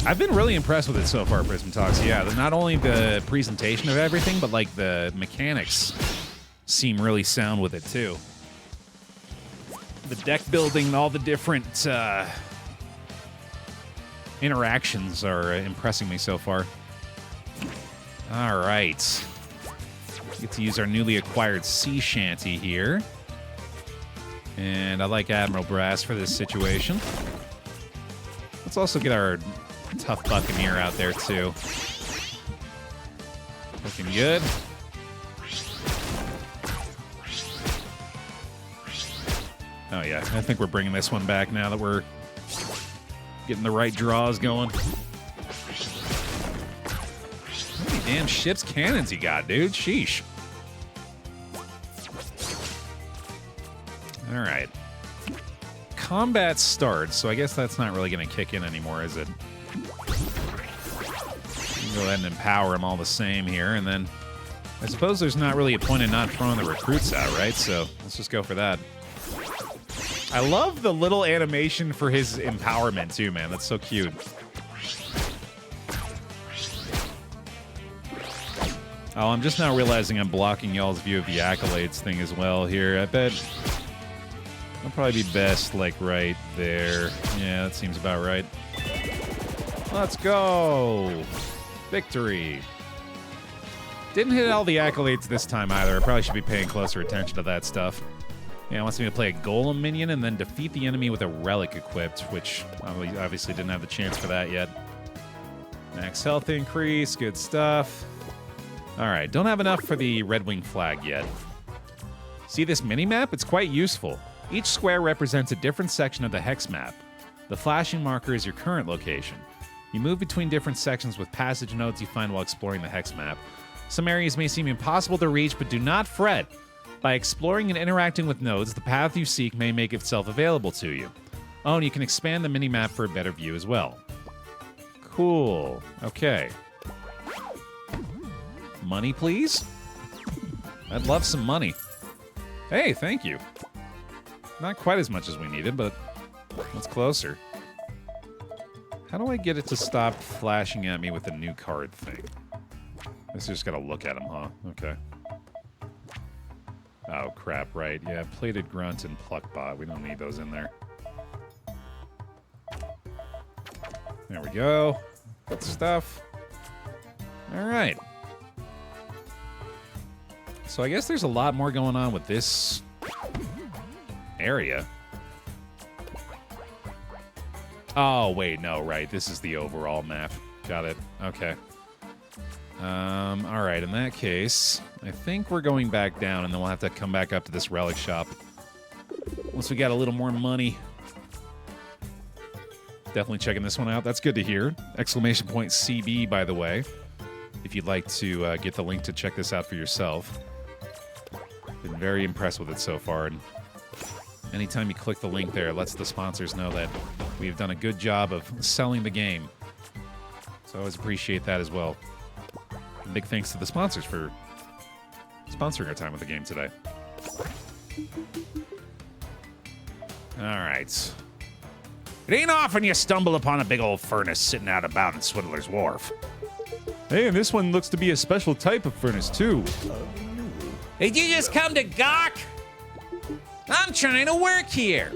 S1: I've been really impressed with it so far, Prism Talks. Yeah, not only the presentation of everything, but like the mechanics seem really sound with it too. The deck building, all the different interactions are impressing me so far. All right. Get to use our newly acquired sea shanty here. And I like Admiral Brass for this situation. Let's also get our tough Buccaneer out there, too. Looking good. Oh, yeah. I think we're bringing this one back now that we're getting the right draws going. How many damn ship's cannons you got, dude? Sheesh. All right. Combat starts, so I guess that's not really going to kick in anymore, is it? Go ahead and empower them all the same here, and then I suppose there's not really a point in not throwing the recruits out, right? So let's just go for that. I love the little animation for his empowerment, too, man. That's so cute. Oh, I'm just now realizing I'm blocking y'all's view of the accolades thing as well here. I bet it'll probably be best, like, right there. Yeah, that seems about right. Let's go! Victory! Didn't hit all the accolades this time either. I probably should be paying closer attention to that stuff. Yeah, it wants me to play a golem minion and then defeat the enemy with a relic equipped, which I obviously didn't have the chance for that yet. Max health increase, good stuff. All right, don't have enough for the Red Wing flag yet. See this mini-map? It's quite useful. Each square represents a different section of the hex map. The flashing marker is your current location. You move between different sections with passage nodes you find while exploring the hex map. Some areas may seem impossible to reach, but do not fret. By exploring and interacting with nodes, the path you seek may make itself available to you. Oh, and you can expand the mini-map for a better view as well. Cool. Okay. Money, please? I'd love some money. Hey, thank you. Not quite as much as we needed, but it's closer. How do I get it to stop flashing at me with the new card thing? I guess I just gotta look at him, huh? Okay. Oh, crap, right. Yeah, Plated Grunt and Pluckbot. We don't need those in there. There we go. Good stuff. All right. So I guess there's a lot more going on with this area. Oh, wait, no, right. This is the overall map. Got it. Okay. All right, in that case, I think we're going back down, and then we'll have to come back up to this relic shop once we got a little more money. Definitely checking this one out. That's good to hear. Exclamation point CB, by the way, if you'd like to get the link to check this out for yourself. Been very impressed with it so far, and anytime you click the link there, it lets the sponsors know that we've done a good job of selling the game. So I always appreciate that as well. And big thanks to the sponsors for sponsoring our time with the game today. All right. It ain't often you stumble upon a big old furnace sitting out about in Swindler's Wharf. Hey, and this one looks to be a special type of furnace, too. Did you just come to gawk? I'm trying to work here.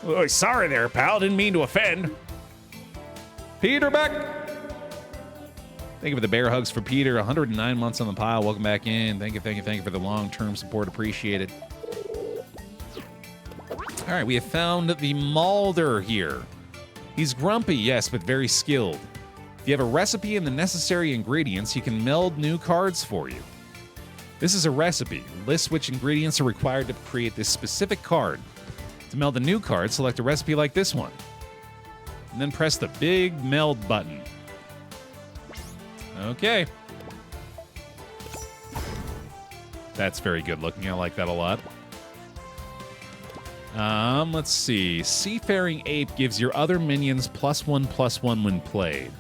S1: Oh, sorry there, pal. Didn't mean to offend. Peter back. Thank you for the bear hugs for Peter. 109 months on the pile. Welcome back in. Thank you for the long-term support. Appreciate it. All right, we have found the Mawlder here. He's grumpy, yes, but very skilled. If you have a recipe and the necessary ingredients, he can meld new cards for you. This is a recipe. List which ingredients are required to create this specific card. To meld a new card, select a recipe like this one. And then press the big meld button. Okay. That's very good looking. I like that a lot. Let's see. Seafaring Ape gives your other minions +1/+1 when played.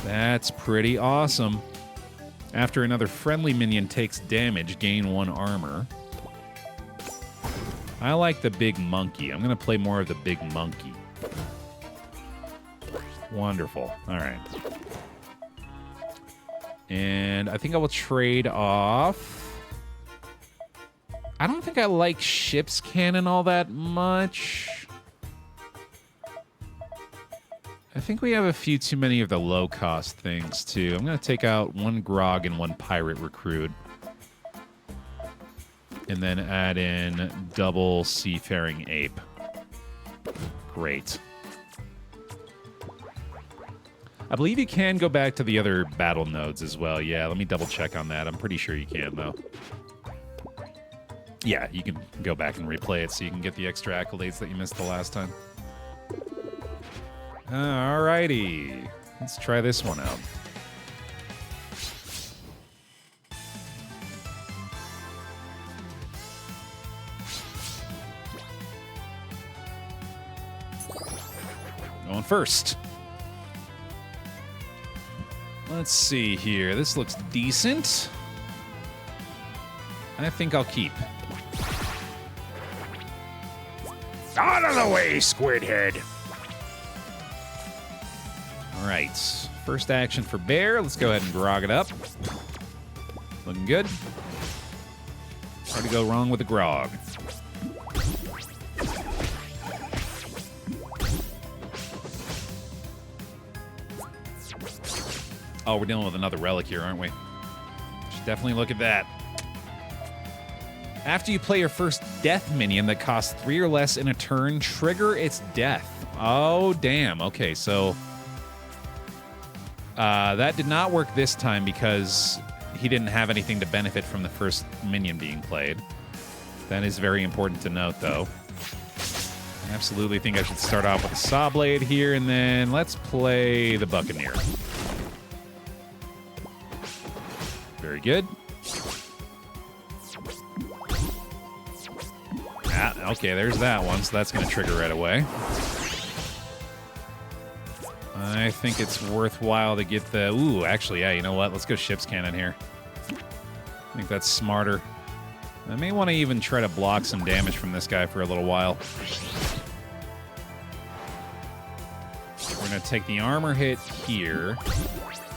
S1: That's pretty awesome. After another friendly minion takes damage, gain 1 armor. I like the big monkey. I'm going to play more of the big monkey. Wonderful. All right. And I think I will trade off. I don't think I like ship's cannon all that much. I think we have a few too many of the low-cost things, too. I'm going to take out 1 grog and 1 pirate recruit. And then add in double seafaring ape. Great. I believe you can go back to the other battle nodes as well. Yeah, let me double check on that. I'm pretty sure you can, though. Yeah, you can go back and replay it so you can get the extra accolades that you missed the last time. Alrighty. Let's try this one out. Going first. Let's see here. This looks decent. I think I'll keep.
S2: Out of the way, Squidhead.
S1: All right. First action for Baer. Let's go ahead and grog it up. Looking good. Hard to go wrong with the grog. Oh, we're dealing with another relic here, aren't we? Should definitely look at that. After you play your first death minion that costs 3 or less in a turn, trigger its death. Oh, damn. Okay, so that did not work this time because he didn't have anything to benefit from the first minion being played. That is very important to note, though. I absolutely think I should start off with a Saw Blade here, and then let's play the Buccaneer. Very good. Ah, okay, there's that one, so that's going to trigger right away. I think it's worthwhile to get the... Ooh, actually, yeah, you know what? Let's go Ship's Cannon here. I think that's smarter. I may want to even try to block some damage from this guy for a little while. We're going to take the armor hit here.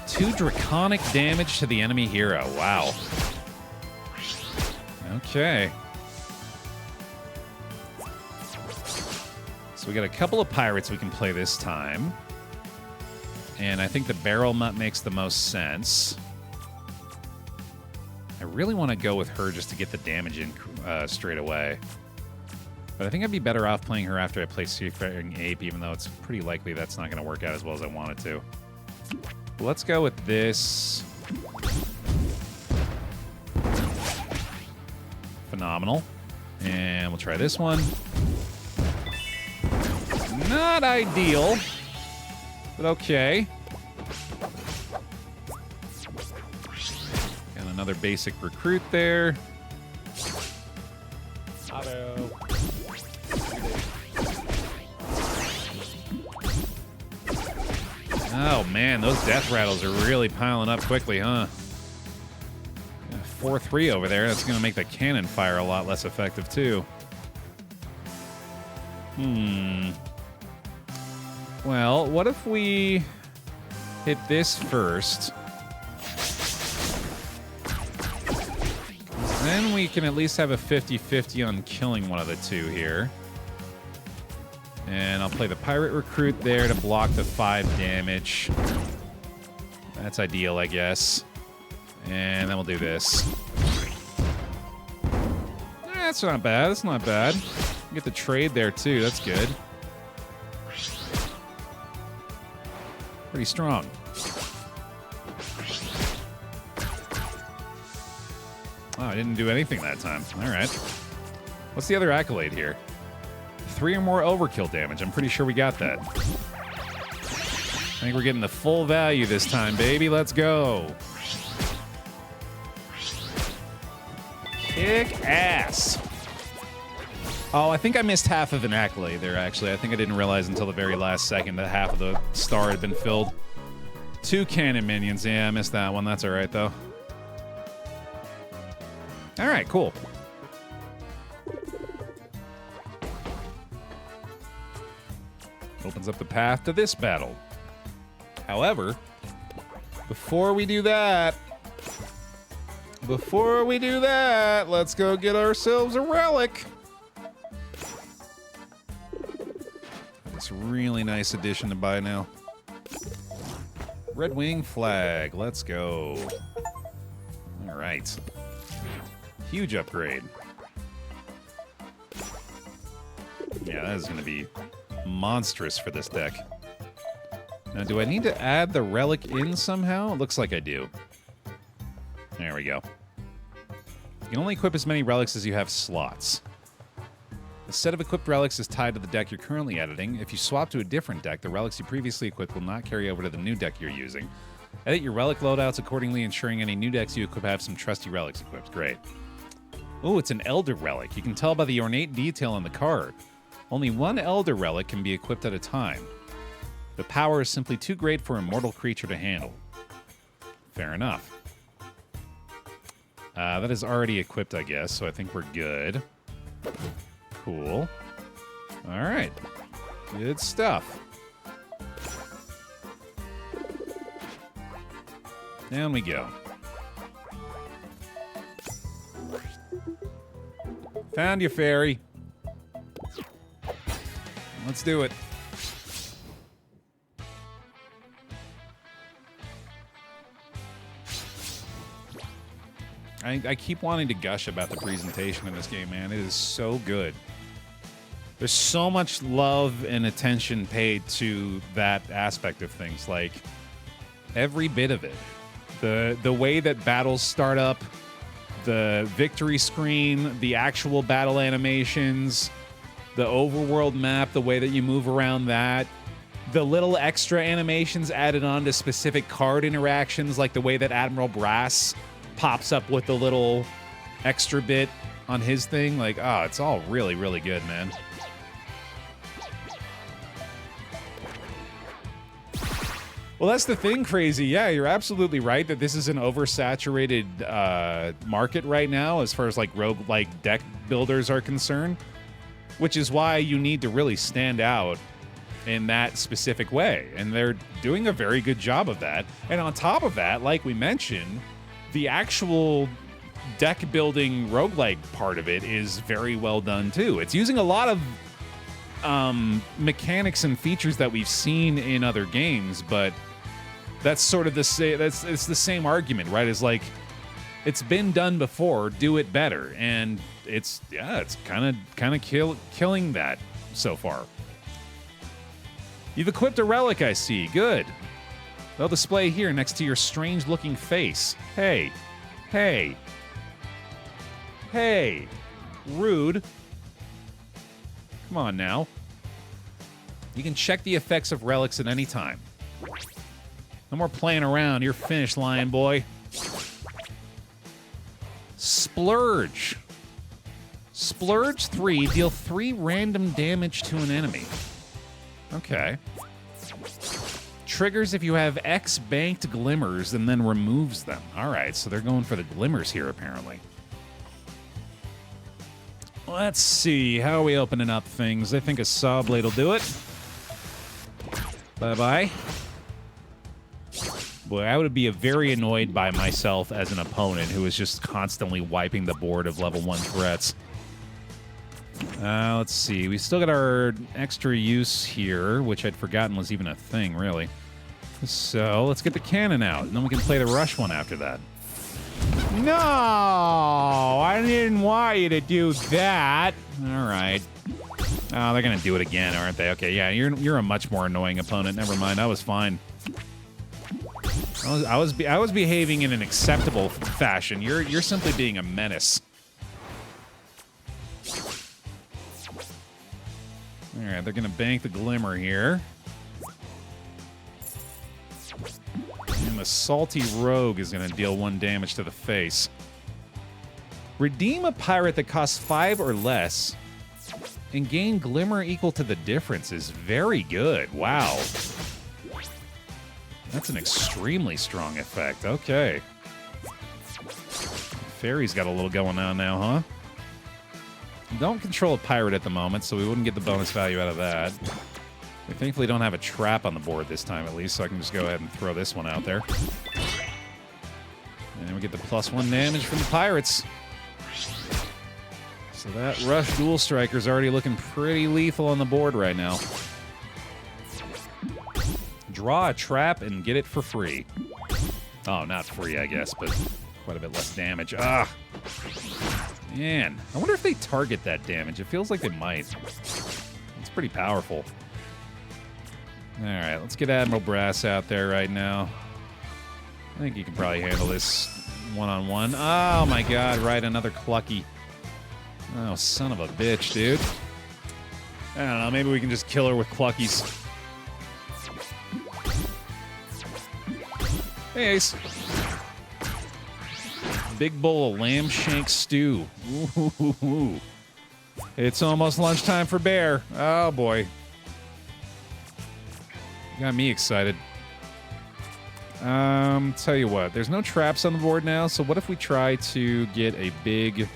S1: 2 draconic damage to the enemy hero. Wow. Okay. So we got a couple of pirates we can play this time. And I think the barrel nut makes the most sense. I really want to go with her just to get the damage in straight away. But I think I'd be better off playing her after I play Seafaring Ape, even though it's pretty likely that's not going to work out as well as I want it to. But let's go with this. Phenomenal. And we'll try this one. Not ideal, but okay. Got another basic recruit there. Auto. Oh man, those death rattles are really piling up quickly, huh? 4-3 over there. That's going to make the cannon fire a lot less effective, too. Well, what if we hit this first? Then we can at least have a 50-50 on killing one of the two here. And I'll play the pirate recruit there to block the 5 damage. That's ideal, I guess. And then we'll do this. That's not bad. That's not bad. Get the trade there, too. That's good. Pretty strong. Oh, I didn't do anything that time. All right. What's the other accolade here? 3 or more overkill damage. I'm pretty sure we got that. I think we're getting the full value this time, baby. Let's go. Kick ass. Oh, I think I missed half of an accolade there, actually. I think I didn't realize until the very last second that half of the star had been filled. 2 cannon minions. Yeah, I missed that one. That's all right, though. All right, cool. Opens up the path to this battle. However, before we do that, let's go get ourselves a relic. This really nice addition to buy now. Red Wing Flag. Let's go. All right. Huge upgrade. Yeah, that is going to be monstrous for this deck. Now, do I need to add the relic in somehow? It looks like I do. There we go. You can only equip as many relics as you have slots. The set of equipped relics is tied to the deck you're currently editing. If you swap to a different deck, the relics you previously equipped will not carry over to the new deck you're using. Edit your relic loadouts accordingly, ensuring any new decks you equip have some trusty relics equipped. Great. Oh, it's an Elder Relic. You can tell by the ornate detail on the card. Only 1 Elder Relic can be equipped at a time. The power is simply too great for a mortal creature to handle. Fair enough. That is already equipped, I guess, so I think we're good. Cool. All right. Good stuff. Down we go. Found you, fairy. Let's do it. I keep wanting to gush about the presentation in this game, man. It is so good. There's so much love and attention paid to that aspect of things, like every bit of it. The way that battles start up, the victory screen, the actual battle animations, the overworld map, the way that you move around that, the little extra animations added on to specific card interactions, like the way that Admiral Brass pops up with the little extra bit on his thing. Like, oh, it's all really, really good, man. Well, that's the thing, Crazy. Yeah, you're absolutely right that this is an oversaturated market right now as far as like roguelike deck builders are concerned, which is why you need to really stand out in that specific way. And they're doing a very good job of that. And on top of that, like we mentioned, the actual deck building roguelike part of it is very well done too. It's using a lot of mechanics and features that we've seen in other games, but that's sort of the same. It's the same argument, right? It's like it's been done before, do it better, and it's kind of killing that so far. You've equipped a relic, I see. Good. They'll display here next to your strange-looking face. Hey. Hey. Hey. Rude. Come on now. You can check the effects of relics at any time. No more playing around. You're finished, lion boy. Splurge. Splurge 3. Deal 3 random damage to an enemy. Okay. Triggers if you have X banked glimmers and then removes them. All right, so they're going for the glimmers here, apparently. Let's see. How are we opening up things? I think a saw blade will do it. Bye-bye. Boy, I would be very annoyed by myself as an opponent who is just constantly wiping the board of level 1 threats. Let's see. We still got our extra use here, which I'd forgotten was even a thing, really. So let's get the cannon out, and then we can play the rush one after that. No! I didn't want you to do that. All right. Oh, they're going to do it again, aren't they? Okay, yeah, you're a much more annoying opponent. Never mind. I was fine. I was behaving in an acceptable fashion. You're simply being a menace. All right, they're going to bank the glimmer here. And the salty rogue is going to deal 1 damage to the face. Redeem a pirate that costs 5 or less and gain glimmer equal to the difference is very good. Wow. That's an extremely strong effect. Okay. Fairy's got a little going on now, huh? Don't control a pirate at the moment, so we wouldn't get the bonus value out of that. We thankfully don't have a trap on the board this time, at least, so I can just go ahead and throw this one out there. And we get the +1 damage from the pirates. So that Rush Dual Striker's already looking pretty lethal on the board right now. Draw a trap and get it for free. Oh, not free, I guess, but quite a bit less damage. Ah! Man, I wonder if they target that damage. It feels like they might. It's pretty powerful. All right, let's get Admiral Brass out there right now. I think you can probably handle this one-on-one. Oh, my God, right, another Clucky. Oh, son of a bitch, dude. I don't know, maybe we can just kill her with Cluckies. Hey, Ace. Big bowl of lamb shank stew. Ooh. It's almost lunchtime for Baer. Oh, boy. Got me excited. Tell you what, there's no traps on the board now, so what if we try to get a big...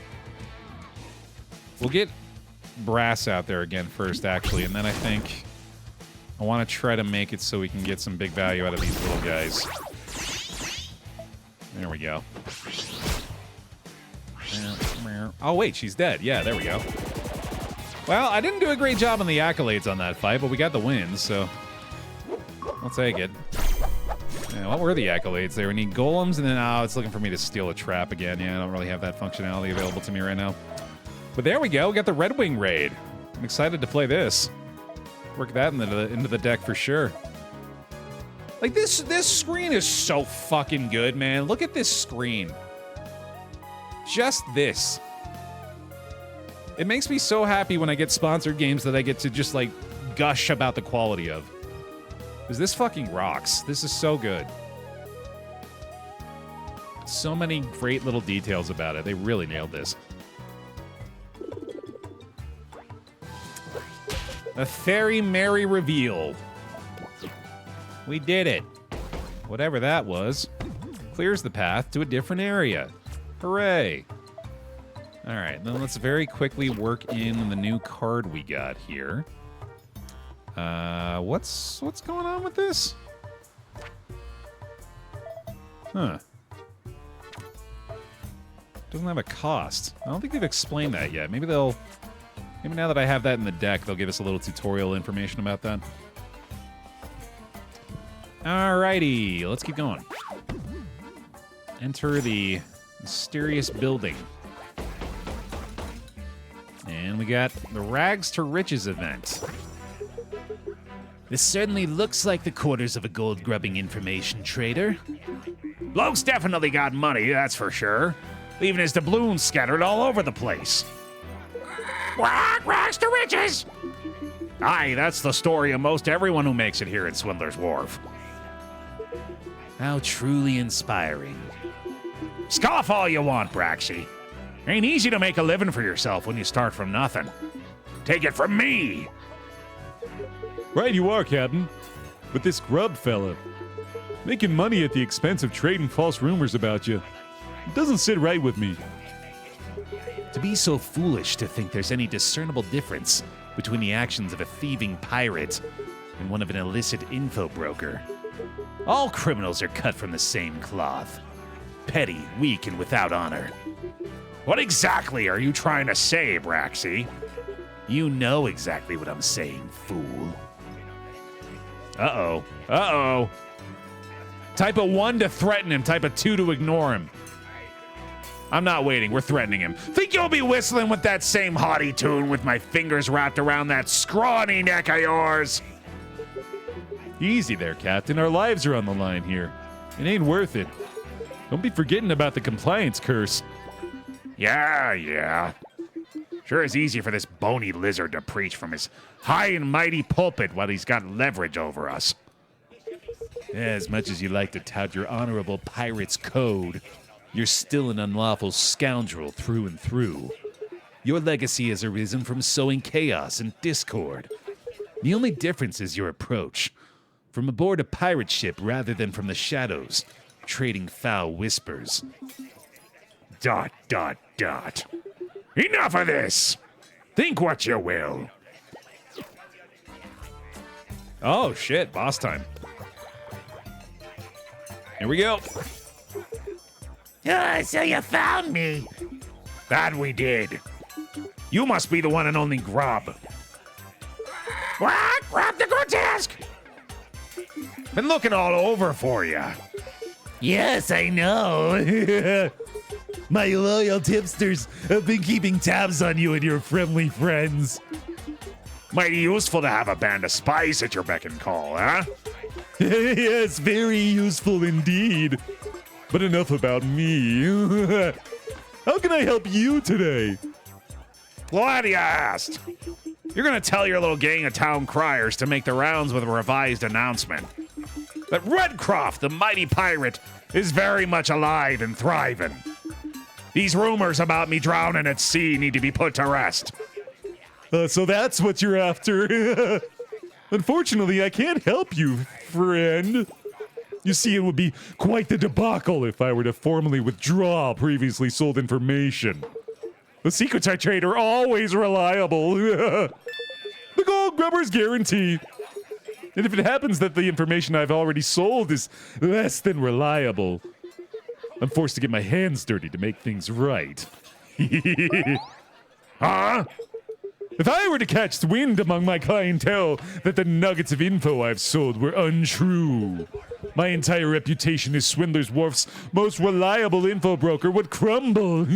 S1: We'll get brass out there again first, actually, and then I think I want to try to make it so we can get some big value out of these little guys. There we go. Oh, wait, she's dead. Yeah, there we go. Well, I didn't do a great job on the accolades on that fight, but we got the wins, so I'll take it. Yeah, what were the accolades there? We need golems, and then, it's looking for me to steal a trap again. Yeah, I don't really have that functionality available to me right now. But there we go. We got the Red Wing raid. I'm excited to play this. Work that into the deck for sure. Like, this screen is so fucking good, man. Look at this screen. Just this. It makes me so happy when I get sponsored games that I get to just, like, gush about the quality of. Because this fucking rocks. This is so good. So many great little details about it. They really nailed this. A very merry reveal. We did it. Whatever that was. Clears the path to a different area. Hooray. Alright, then let's very quickly work in the new card we got here. What's going on with this? Huh. Doesn't have a cost. I don't think they've explained that yet. Maybe now that I have that in the deck, they'll give us a little tutorial information about that. Alrighty, let's keep going. Enter the mysterious building. And we got the Rags to Riches event. This certainly looks like the quarters of a gold-grubbing information trader.
S2: Bloke's definitely got money, that's for sure. Leaving his doubloons scattered all over the place. Rags to riches! Aye, that's the story of most everyone who makes it here at Swindler's Wharf.
S3: How truly inspiring.
S2: Scoff all you want, Braxy. Ain't easy to make a living for yourself when you start from nothing. Take it from me!
S4: Right you are, Captain. But this Grubb fella, making money at the expense of trading false rumors about you, it doesn't sit right with me.
S3: To be so foolish to think there's any discernible difference between the actions of a thieving pirate and one of an illicit info broker. All criminals are cut from the same cloth. Petty, weak, and without honor.
S2: What exactly are you trying to say, Braxy?
S3: You know exactly what I'm saying, fool.
S1: Uh-oh. Uh-oh. Type a 1 to threaten him, type a 2 to ignore him. I'm not waiting, we're threatening him.
S2: Think you'll be whistling with that same haughty tune with my fingers wrapped around that scrawny neck of yours?
S4: Easy there, Captain. Our lives are on the line here. It ain't worth it. Don't be forgetting about the compliance curse.
S2: Yeah. Sure is easy for this bony lizard to preach from his high and mighty pulpit while he's got leverage over us.
S3: As much as you like to tout your honorable pirate's code, you're still an unlawful scoundrel through and through. Your legacy has arisen from sowing chaos and discord. The only difference is your approach. From aboard a pirate ship rather than from the shadows, trading foul whispers. ...
S2: Enough of this! Think what you will.
S1: Oh, shit, boss time. Here we go.
S2: So you found me. That we did. You must be the one and only Grubb. What? Grubb the grotesque! Been looking all over for you.
S3: Yes, I know. My loyal tipsters have been keeping tabs on you and your friendly friends.
S2: Mighty useful to have a band of spies at your beck and call, huh?
S4: Yes, very useful indeed. But enough about me. How can I help you today?
S2: Glad you asked. You're gonna tell your little gang of town criers to make the rounds with a revised announcement. That Redcroft, the mighty pirate, is very much alive and thriving. These rumors about me drowning at sea need to be put to rest.
S4: So that's what you're after. Unfortunately, I can't help you, friend. You see, it would be quite the debacle if I were to formally withdraw previously sold information. The secrets I trade are always reliable. The gold grubber's guarantee. And if it happens that the information I've already sold is less than reliable, I'm forced to get my hands dirty to make things right.
S2: Huh?
S4: If I were to catch wind among my clientele that the nuggets of info I've sold were untrue, my entire reputation as Swindler's Wharf's most reliable info broker would crumble.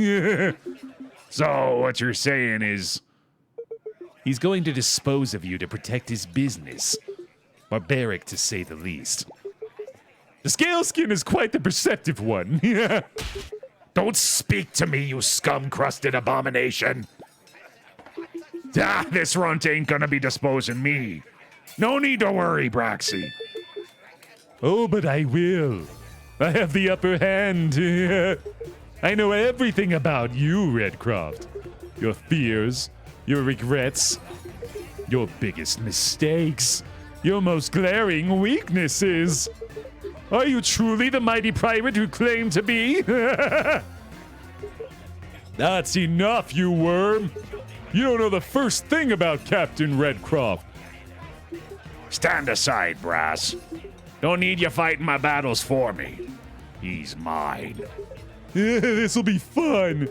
S2: So what you're saying is...
S3: He's going to dispose of you to protect his business. Barbaric, to say the least.
S4: The scale skin is quite the perceptive one.
S2: Don't speak to me, you scum-crusted abomination! Ah, this runt ain't gonna be disposing me. No need to worry, Braxy.
S4: Oh, but I will. I have the upper hand. I know everything about you, Redcroft. Your fears, your regrets, your biggest mistakes, your most glaring weaknesses. Are you truly the mighty pirate you claim to be? That's enough, you worm. You don't know the first thing about Captain Redcroft.
S2: Stand aside, Brass. Don't need you fighting my battles for me. He's mine.
S4: This'll be fun.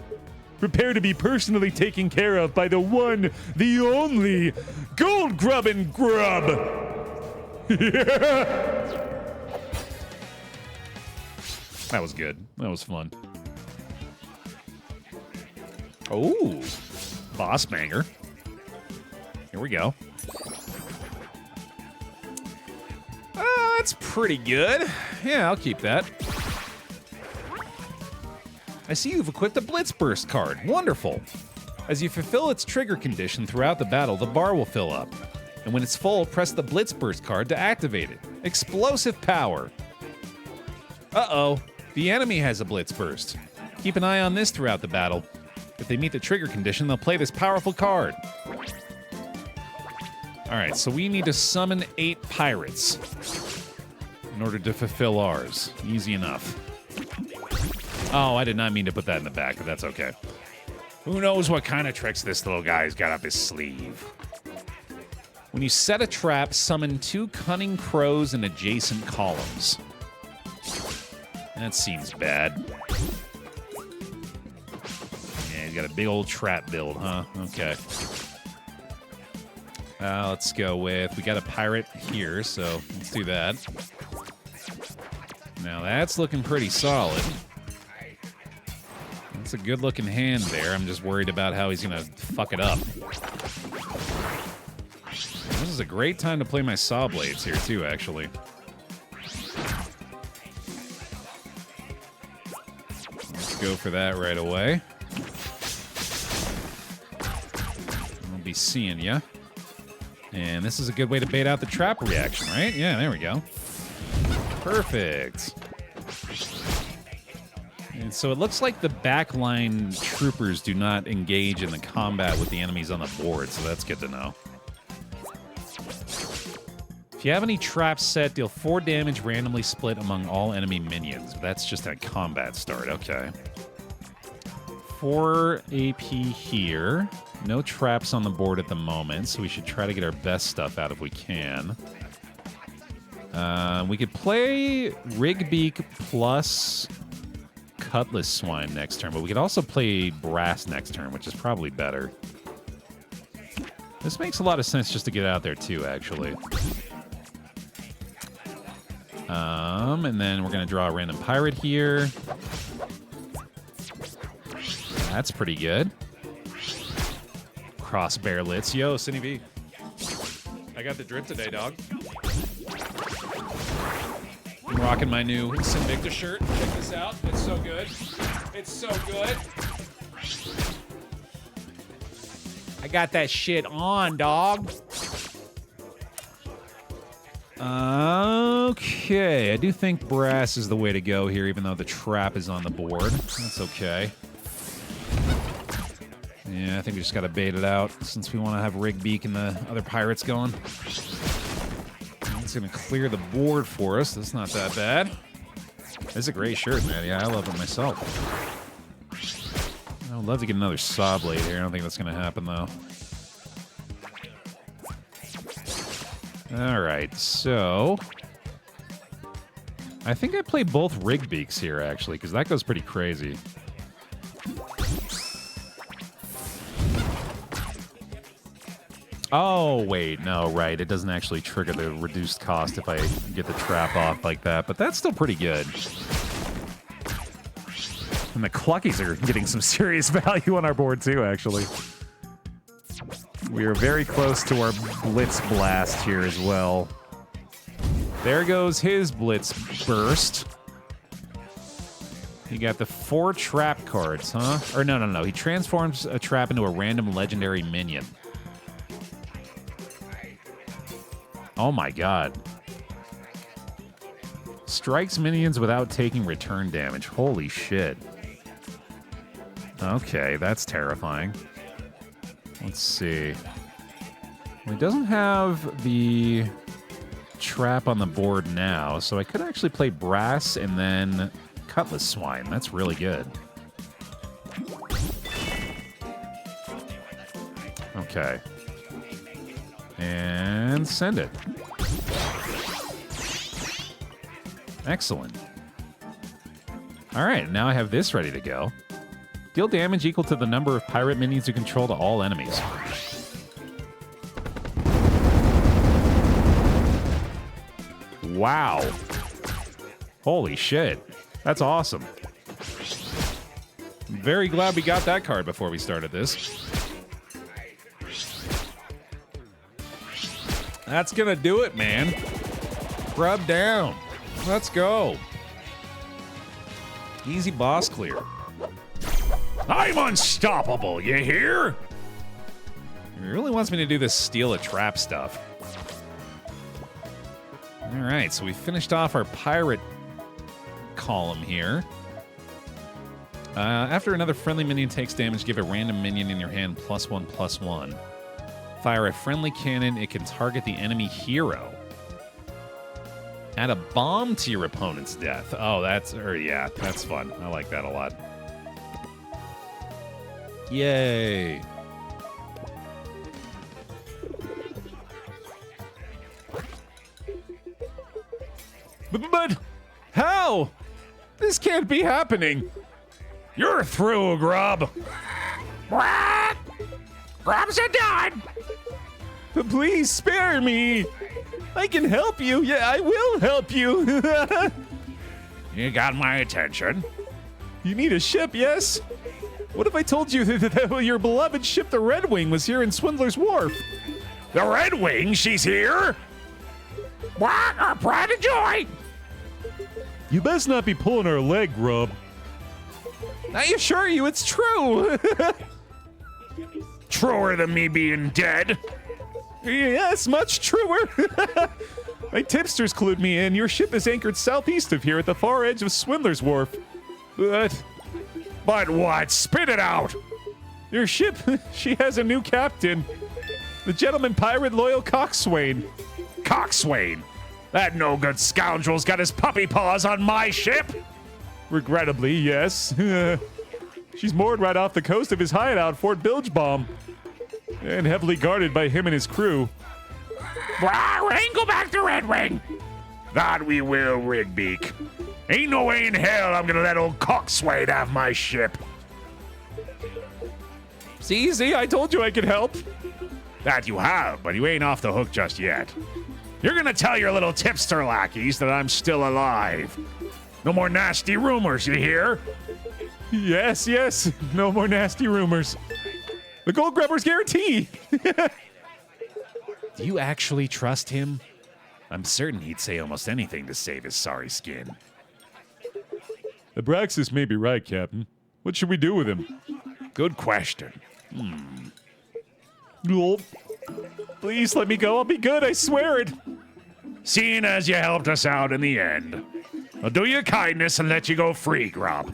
S4: Prepare to be personally taken care of by the one, the only, Gold Grubb and Grubb.
S1: That was good. That was fun.
S3: Oh,
S1: Boss banger. Here we go. That's pretty good. Yeah, I'll keep that. I see you've equipped a Blitz Burst card. Wonderful. As you fulfill its trigger condition throughout the battle, the bar will fill up. And when it's full, press the Blitz Burst card to activate it. Explosive power. Uh-oh. The enemy has a Blitz Burst. Keep an eye on this throughout the battle. If they meet the trigger condition, they'll play this powerful card. Alright, so we need to summon 8 pirates in order to fulfill ours. Easy enough. Oh, I did not mean to put that in the back, but that's okay.
S2: Who knows what kind of tricks this little guy's got up his sleeve.
S1: When you set a trap, summon 2 cunning crows in adjacent columns. That seems bad. Yeah, he's got a big old trap build, huh? Okay. Let's go with... We got a pirate here, so let's do that. Now that's looking pretty solid. That's a good-looking hand there. I'm just worried about how he's gonna fuck it up. This is a great time to play my saw blades here, too, actually. Let's go for that right away. I'll be seeing ya. And this is a good way to bait out the trap reaction, right? Yeah, there we go. Perfect. And so it looks like the backline troopers do not engage in the combat with the enemies on the board, so that's good to know. If you have any traps set, deal 4 damage randomly split among all enemy minions. That's just a combat start, okay. 4 AP here. No traps on the board at the moment, so we should try to get our best stuff out if we can. We could play Rigbeak plus Cutlass Swine next turn, but we could also play Brass next turn, which is probably better. This makes a lot of sense just to get out there too, actually. And then we're going to draw a random pirate here. That's pretty good. Cross Baer Litz. Yo, Cindy V. I got the drip today, dog. I'm rocking my new Sinvicta shirt. Check this out. It's so good. It's so good. I got that shit on, dog. Okay, I do think Brass is the way to go here, even though the trap is on the board. That's okay. Yeah, I think we just gotta bait it out since we want to have Rigbeak and the other pirates going. It's gonna clear the board for us. That's not that bad. It's a great shirt, man. Yeah, I love it myself. I'd love to get another saw blade here. I don't think that's going to happen, though. All right, so... I think I play both rig beaks here, actually, because that goes pretty crazy. Oh, wait, no, right. It doesn't actually trigger the reduced cost if I get the trap off like that, but that's still pretty good. And the Cluckies are getting some serious value on our board, too, actually. We are very close to our Blitz Blast here as well. There goes his Blitz Burst. You got the 4 trap cards, huh? Or no. He transforms a trap into a random legendary minion. Oh my god. Strikes minions without taking return damage. Holy shit. Okay, that's terrifying. Let's see. Well, he doesn't have the trap on the board now, so I could actually play Brass and then Cutlass Swine. That's really good. Okay. And send it. Excellent. Alright, now I have this ready to go. Deal damage equal to the number of pirate minions you control to all enemies. Wow. Holy shit. That's awesome. I'm very glad we got that card before we started this. That's gonna do it, man. Grubb down. Let's go. Easy boss clear.
S2: I'm unstoppable, you hear?
S1: He really wants me to do this steal a trap stuff. Alright, so we finished off our pirate column here. After another friendly minion takes damage, give a random minion in your hand +1/+1. Fire a friendly cannon, it can target the enemy hero. Add a bomb to your opponent's death. Oh, that's fun. I like that a lot. Yay. But how? This can't be happening.
S2: You're through, Grubb.
S5: What? Grubb's a done.
S1: But please spare me. I can help you. Yeah, I will help you.
S2: You got my attention.
S1: You need a ship, yes? What if I told you that your beloved ship, the Red Wing, was here in Swindler's Wharf?
S2: The Red Wing, she's here?
S5: What? Our pride and joy.
S4: You best not be pulling our leg, Grubb.
S1: I assure you, it's true.
S2: Truer than me being dead.
S1: Yes, much truer. My tipsters clued me in. Your ship is anchored southeast of here at the far edge of Swindler's Wharf.
S2: But what? Spit it out.
S1: Your ship, she has a new captain. The gentleman pirate Loyal Coxswain.
S2: Coxswain? That no-good scoundrel's got his puppy paws on my ship?
S1: Regrettably, yes. She's moored right off the coast of his hideout, Fort Belgebomb, and heavily guarded by him and his crew.
S5: Go back to Red Wing.
S2: That we will, Rigbeak. Ain't no way in hell I'm gonna let old Coxswain have my ship.
S1: See, I told you I could help.
S2: That you have, but you ain't off the hook just yet. You're gonna tell your little tipster lackeys that I'm still alive. No more nasty rumors, you hear?
S1: Yes, no more nasty rumors. The gold grabber's guarantee.
S3: Do you actually trust him? I'm certain he'd say almost anything to save his sorry skin.
S4: Abraxas may be right, Captain. What should we do with him?
S2: Good question.
S1: Please let me go. I'll be good. I swear it.
S2: Seeing as you helped us out in the end, I'll do you a kindness and let you go free, Grubb.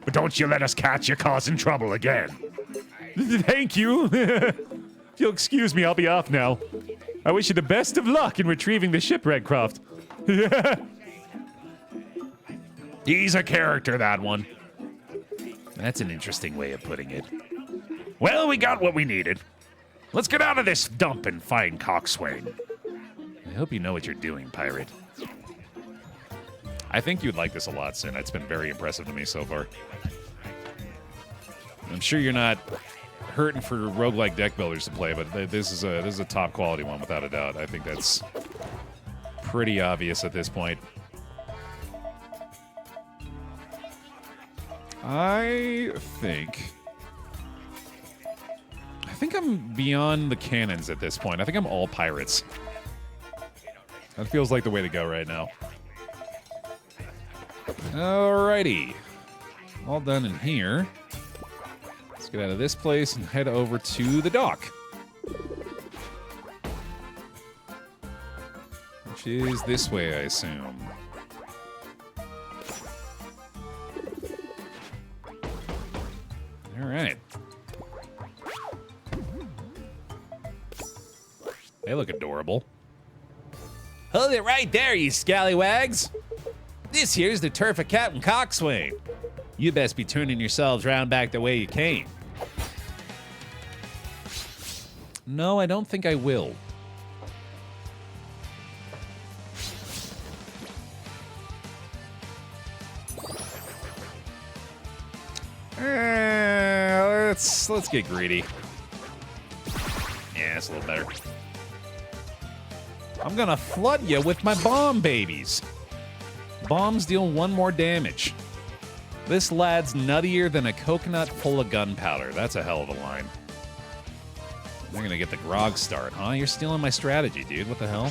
S2: But don't you let us catch you causing trouble again.
S1: Thank you. If you'll excuse me, I'll be off now. I wish you the best of luck in retrieving the ship, Redcroft.
S2: He's a character, that one.
S3: That's an interesting way of putting it.
S2: Well, we got what we needed. Let's get out of this dump and find Coxswain.
S3: I hope you know what you're doing, pirate. I think you'd like this a lot, Sin. It's been very impressive to me so far. I'm sure you're not hurting for roguelike deck builders to play, but this is a top quality one without a doubt. I think that's pretty obvious at this point. I think I'm beyond the cannons at this point. I think I'm all pirates. That feels like the way to go right now. Alrighty. All done in here. Let's get out of this place and head over to the dock. Which is this way, I assume. Alright. They look adorable. Hold it right there, you scallywags! This here's the turf of Captain Coxswain. You best be turning yourselves round back the way you came. No, I don't think I will. Let's get greedy. Yeah, it's a little better. I'm gonna flood you with my bomb babies. Bombs deal 1 more damage. This lad's nuttier than a coconut full of gunpowder. That's a hell of a line. They're gonna get the grog start, huh? You're stealing my strategy, dude. What the hell?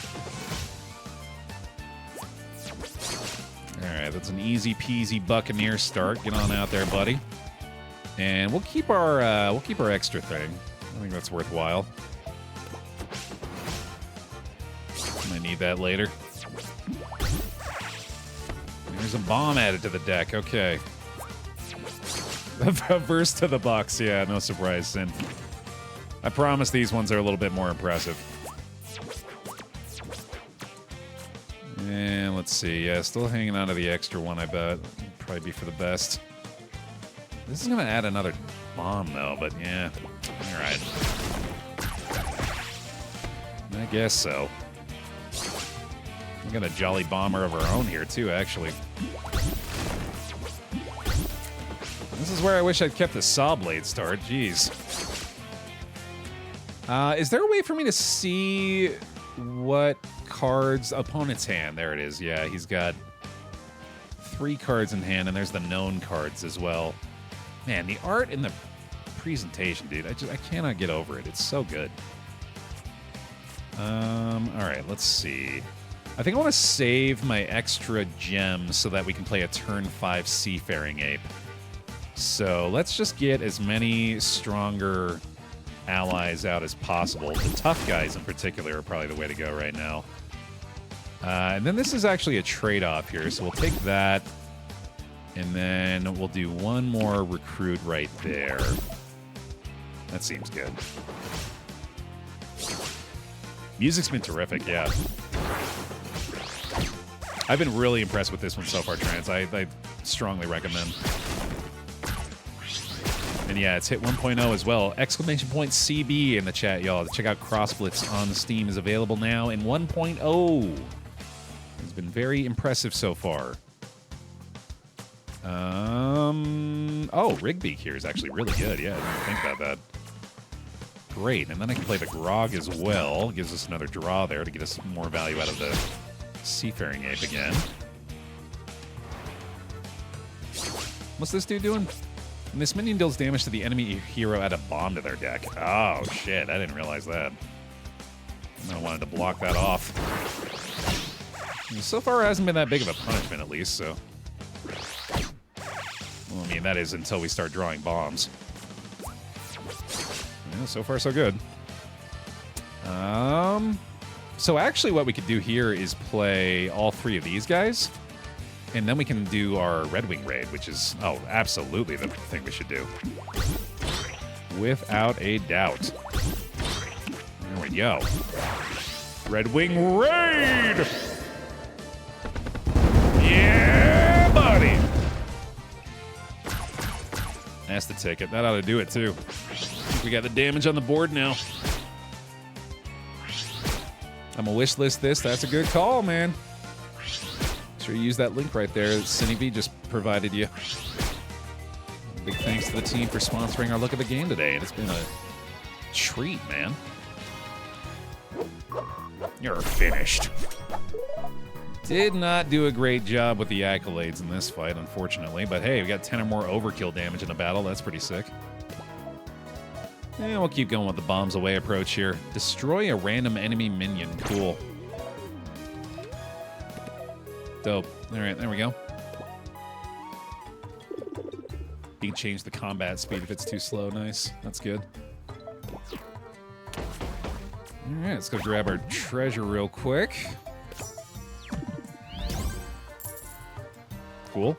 S3: Alright, that's an easy peasy Buccaneer start. Get on out there, buddy. And we'll keep our extra thing. I think that's worthwhile. Might need that later. There's a bomb added to the deck. Okay. Verse to the box. Yeah, no surprise, Sin. I promise these ones are a little bit more impressive. And let's see. Yeah, still hanging on to the extra one, I bet. Probably be for the best. This is going to add another bomb, though, but yeah. All right. I guess so. We got a jolly bomber of our own here, too, actually. This is where I wish I'd kept the saw blade start. Jeez. Is there a way for me to see what cards opponent's hand? There it is. Yeah, he's got 3 cards in hand, and there's the known cards as well. Man, the art in the presentation, dude, I cannot get over it. It's so good. All right, let's see. I think I want to save my extra gems so that we can play a turn 5 Seafaring Ape. So let's just get as many stronger allies out as possible. The tough guys in particular are probably the way to go right now. And then this is actually a trade-off here, so we'll take that. And then we'll do 1 more recruit right there. That seems good. Music's been terrific, yeah. I've been really impressed with this one so far, Trans. I strongly recommend. And yeah, it's hit 1.0 as well. Exclamation point CB in the chat, y'all. Check out Cross Blitz on Steam is available now in 1.0. It's been very impressive so far. Oh, Rigbeak here is actually really good. Yeah, I didn't think about that. Great, and then I can play the Grog as well. Gives us another draw there to get us more value out of the Seafaring Ape again. What's this dude doing? And this minion deals damage to the enemy hero, add a bomb to their deck. Oh, shit, I didn't realize that. I wanted to block that off. And so far, it hasn't been that big of a punishment, at least, so... Well, I mean, that is until we start drawing bombs. Yeah, so far, so good. So actually what we could do here is play all 3 of these guys, and then we can do our Red Wing raid, which is, oh, absolutely the thing we should do. Without a doubt. There we go. Red Wing raid! Yeah, buddy!
S1: That's the ticket. That ought to do it, too. We got the damage on the board now. I'm gonna wish list this. That's a good call, man. Sure you use that link right there that CineV just provided you. Big thanks to the team for sponsoring our look at the game today, and it's been a treat, man.
S2: You're finished.
S1: Did not do a great job with the accolades in this fight, unfortunately, but hey, we got 10 or more overkill damage in a battle. That's pretty sick. And we'll keep going with the bombs away approach here. Destroy a random enemy minion. Cool. Dope. All right, there we go. You can change the combat speed if it's too slow. Nice. That's good. All right, let's go grab our treasure real quick. Cool.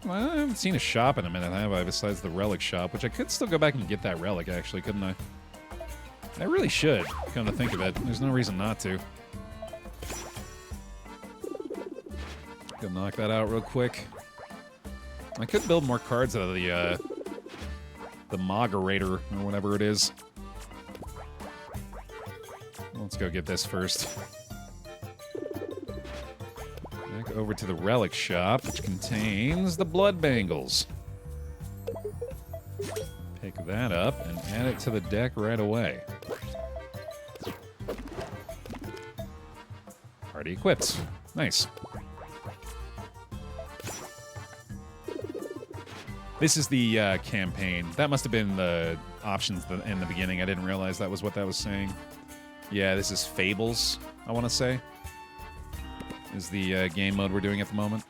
S1: Well, I haven't seen a shop in a minute, have I, besides the Relic shop, which I could still go back and get that Relic, actually, couldn't I? I really should, come to think of it. There's no reason not to. Gonna knock that out real quick. I could build more cards out of the Moderator, or whatever it is. Let's go get this first. Back over to the Relic shop, which contains the Blood Bangles. Pick that up and add it to the deck right away. Already equipped. Nice. This is the campaign. That must have been the options in the beginning. I didn't realize that was what that was saying. Yeah, this is Fables, I want to say. Is the game mode we're doing at the moment.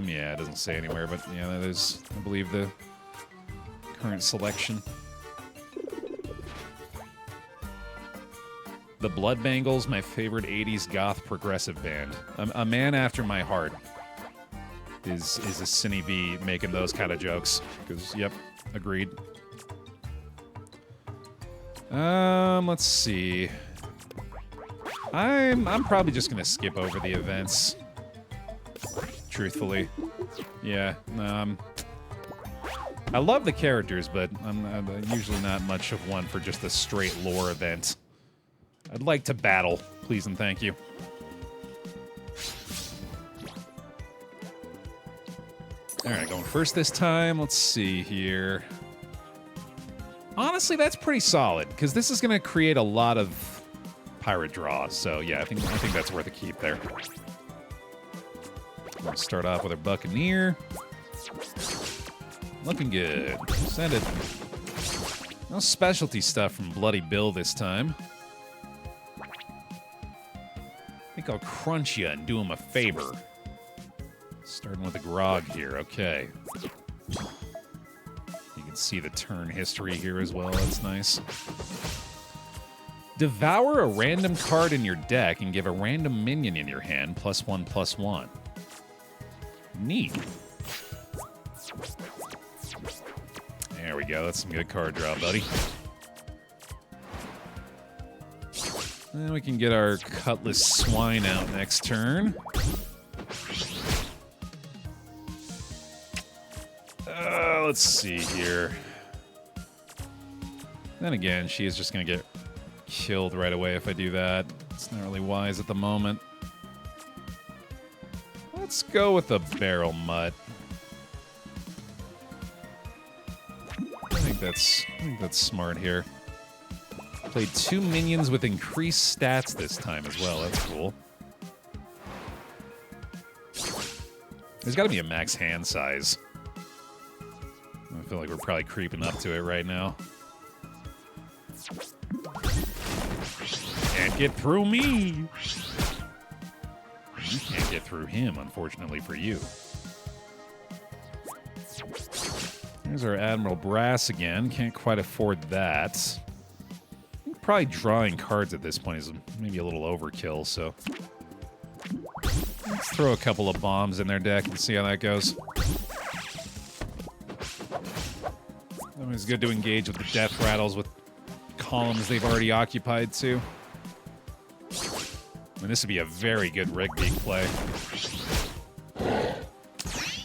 S1: Yeah, it doesn't say anywhere, but yeah, that is, I believe, the current selection. The Blood Bangles, my favorite 80s goth progressive band. A man after my heart is a CineV making those kind of jokes. Because, yep, agreed. Let's see. I'm probably just gonna skip over the events. Truthfully. Yeah, I love the characters, but I'm usually not much of one for just a straight lore event. I'd like to battle, please and thank you. Alright, going first this time. Let's see here. Honestly, that's pretty solid, because this is going to create a lot of pirate draws. So yeah, I think that's worth a keep there. We'll start off with our Buccaneer. Looking good. Send it. No specialty stuff from Bloody Bill this time. I think I'll crunch you and do him a favor. Starting with a grog here, okay. You can see the turn history here as well, that's nice. Devour a random card in your deck and give a random minion in your hand +1/+1. Neat. There we go, that's some good card draw, buddy. Then we can get our Cutlass Swine out next turn. Let's see here. Then again, she is just going to get killed right away if I do that. It's not really wise at the moment. Let's go with the Barrel Mutt. I think that's smart here. Played 2 minions with increased stats this time as well. That's cool. There's got to be a max hand size. I feel like we're probably creeping up to it right now. Can't get through me! You can't get through him, unfortunately for you. Here's our Admiral Brass again. Can't quite afford that. I think probably drawing cards at this point is maybe a little overkill, so... let's throw a couple of bombs in their deck and see how that goes. It's good to engage with the death rattles with columns they've already occupied, too. mean, this would be a very good rig beak play.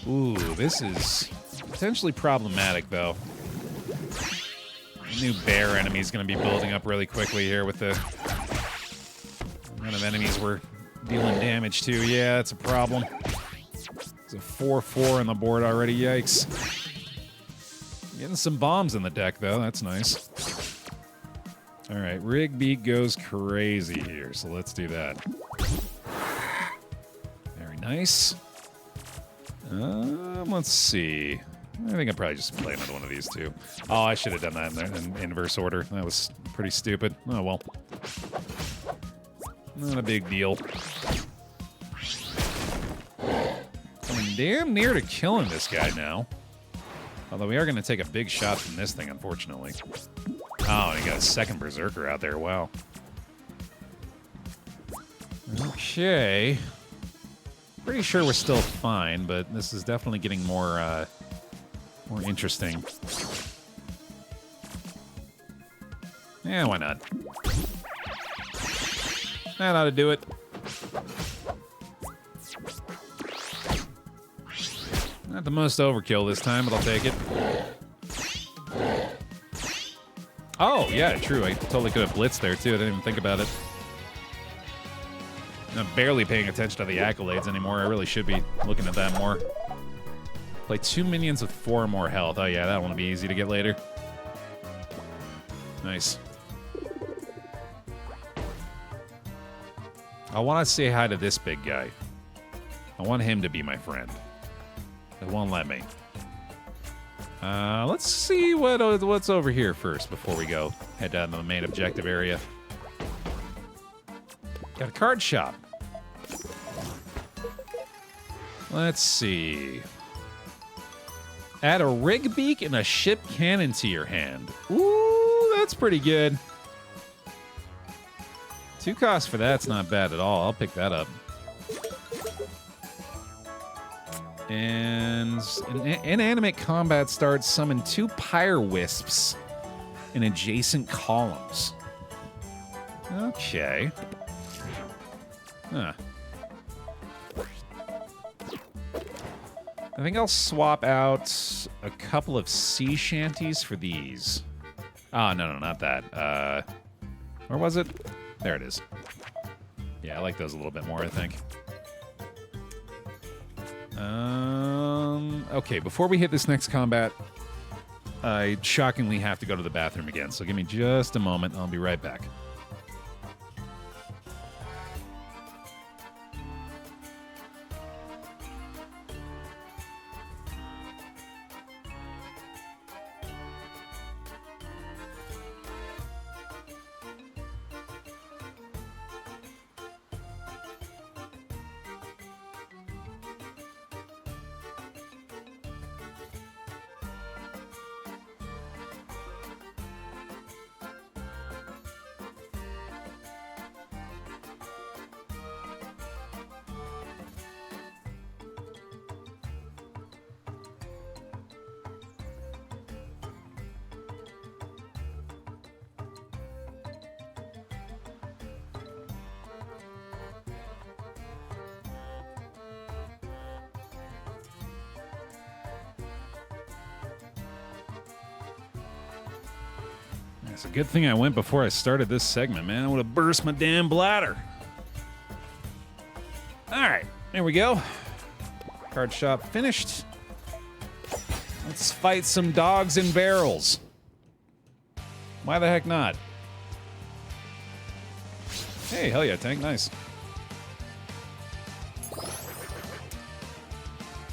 S1: Ooh, this is potentially problematic, though. New Baer enemy is going to be building up really quickly here with the amount of enemies we're dealing damage to. Yeah, that's a problem. There's a 4-4 on the board already. Yikes. Getting some bombs in the deck, though. That's nice. All right, rig beak goes crazy here, so let's do that. Very nice. Let's see. I think I'll probably just play another one of these two. Oh, I should have done that in inverse order. That was pretty stupid. Oh, well. Not a big deal. Coming damn near to killing this guy now. Although we are going to take a big shot from this thing, unfortunately. Oh, and he got a second Berserker out there. Wow. Okay. Pretty sure we're still fine, but this is definitely getting more interesting. Yeah, why not? That ought to do it. Not the most overkill this time, but I'll take it. Oh, yeah, true. I totally could have blitzed there, too. I didn't even think about it. I'm barely paying attention to the accolades anymore. I really should be looking at that more. Play 2 minions with 4 more health. Oh, yeah, that one will be easy to get later. Nice. I want to say hi to this big guy. I want him to be my friend. It won't let me. Let's see what's over here first before we go head down to the main objective area. Got a card shop. Let's see. Add a rig beak and a ship cannon to your hand. Ooh, that's pretty good. 2 costs for that's not bad at all. I'll pick that up. And inanimate combat starts, summon 2 pyre wisps in adjacent columns. Okay. Huh. I think I'll swap out a couple of sea shanties for these. Oh, no, not that. Where was it? There it is. Yeah, I like those a little bit more, I think. Okay, before we hit this next combat, I shockingly have to go to the bathroom again, so give me just a moment. I'll be right back. It's a good thing I went before I started this segment, man. I would have burst my damn bladder. All right, there we go. Card shop finished. Let's fight some dogs and barrels. Why the heck not? Hey, hell yeah, tank, nice.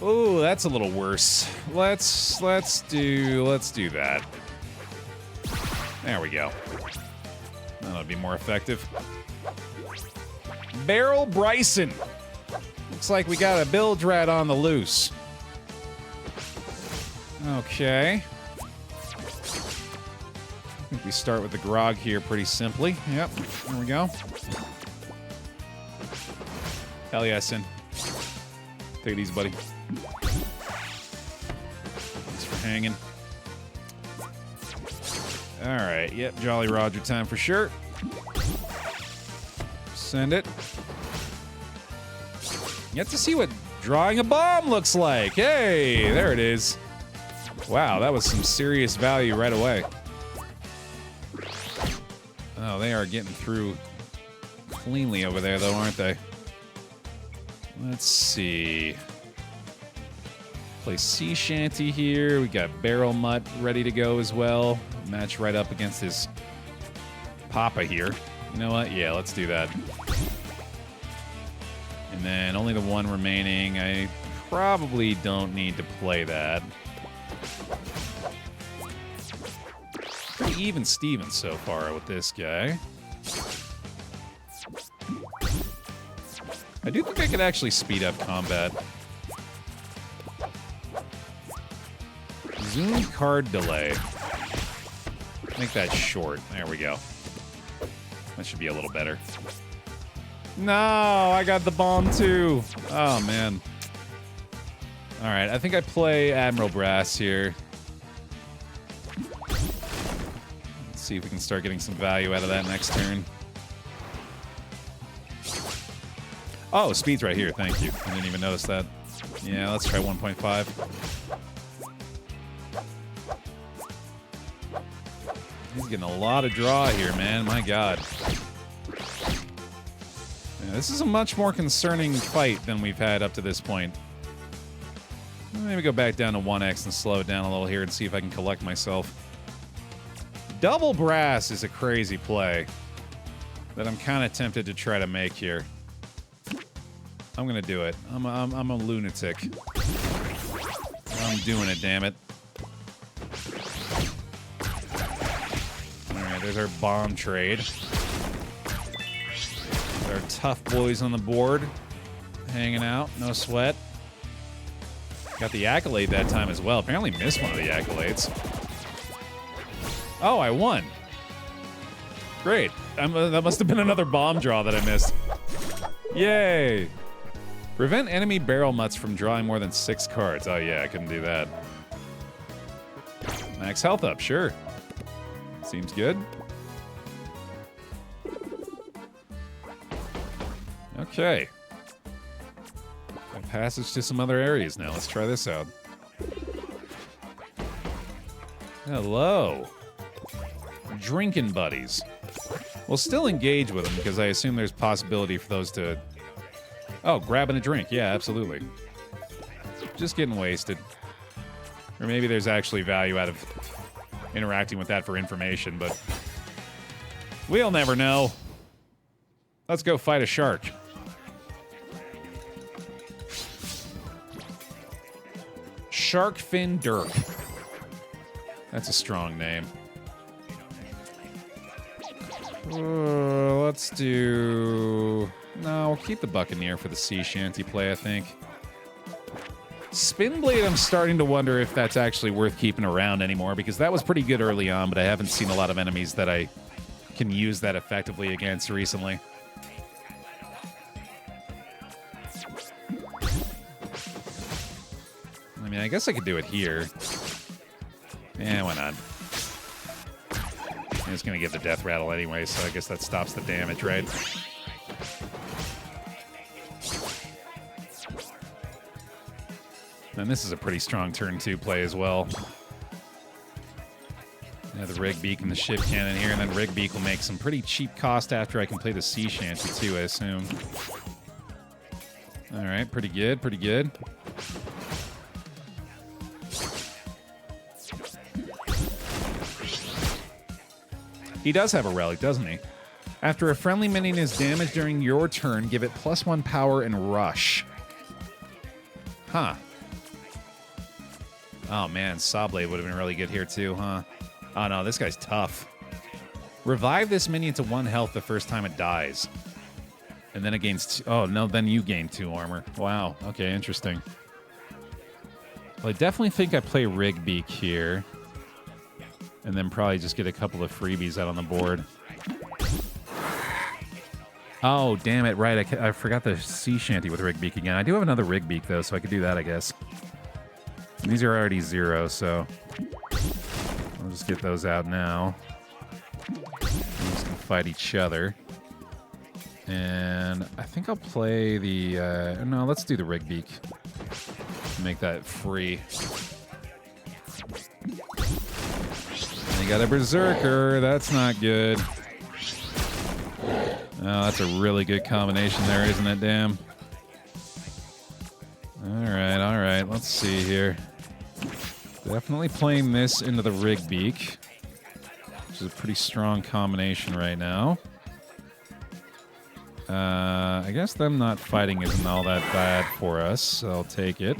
S1: Oh, that's a little worse. Let's do that. There we go. That'll be more effective. Barrel Bryson. Looks like we got a build rat on the loose. Okay. I think we start with the grog here pretty simply. Yep, there we go. Hell yeah, Sin. Take it easy, buddy. Thanks for hanging. All right, yep, Jolly Roger time for sure. Send it. Get to see what drawing a bomb looks like. Hey, there it is. Wow, that was some serious value right away. Oh, they are getting through cleanly over there, though, aren't they? Let's see. Play sea shanty here. We got barrel mutt ready to go as well. Match right up against his papa here. You know what? Yeah, let's do that. And then only the one remaining. I probably don't need to play that. Pretty even Steven so far with this guy. I do think I could actually speed up combat. Zoom card delay. Make that short. There we go. That should be a little better. No, I got the bomb too. Oh, man. All right, I think I play Admiral Brass here. Let's see if we can start getting some value out of that next turn. Oh, speed's right here. Thank you. I didn't even notice that. Yeah, let's try 1.5. He's getting a lot of draw here, man. My God. Yeah, this is a much more concerning fight than we've had up to this point. Maybe go back down to 1x and slow it down a little here and see if I can collect myself. Double brass is a crazy play that I'm kind of tempted to try to make here. I'm gonna do it. I'm a lunatic. I'm doing it, damn it. Alright, there's our bomb trade. Our tough boys on the board. Hanging out, no sweat. Got the accolade that time as well. Apparently missed one of the accolades. Oh, I won. Great. That must have been another bomb draw that I missed. Yay. Prevent enemy barrel mutts from drawing more than 6 cards. Oh yeah, I couldn't do that. Max health up, sure. Seems good. Okay. Got passage to some other areas now. Let's try this out. Hello. Drinking buddies. We'll still engage with them because I assume there's possibility for those to... Oh, grabbing a drink. Yeah, absolutely. Just getting wasted. Or maybe there's actually value out of interacting with that for information, but we'll never know. Let's go fight a shark. Sharkfin Dirk. That's a strong name. Let's do... No, we'll keep the Buccaneer for the sea shanty play, I think. Spinblade, I'm starting to wonder if that's actually worth keeping around anymore, because that was pretty good early on, but I haven't seen a lot of enemies that I can use that effectively against recently. I mean, I guess I could do it here. Yeah, why not? I'm just gonna get the death rattle anyway, so I guess that stops the damage, right? And this is a pretty strong turn 2 play as well. Yeah, the rig beak and the ship cannon here, and then rig beak will make some pretty cheap cost after I can play the sea shanty too, I assume. All right, pretty good, pretty good. He does have a relic, doesn't he? After a friendly minion is damaged during your turn, give it +1 power and rush. Huh. Oh man, Sawblade would have been really good here too, huh? Oh no, this guy's tough. Revive this minion to 1 health the first time it dies. And then it gains... Oh no, then you gain 2 armor. Wow, okay, interesting. Well, I definitely think I play Rigbeak here. And then probably just get a couple of freebies out on the board. Oh, damn it, right, I forgot the sea shanty with Rigbeak again. I do have another Rigbeak, though, so I could do that, I guess. And these are already 0, so... I'll just get those out now. We're just gonna fight each other. And I think I'll play the... no, let's do the rig beak. Make that free. And you got a berserker. That's not good. Oh, that's a really good combination there, isn't it? Damn. All right. Let's see here. Definitely playing this into the rig beak, which is a pretty strong combination right now. I guess them not fighting isn't all that bad for us, so I'll take it.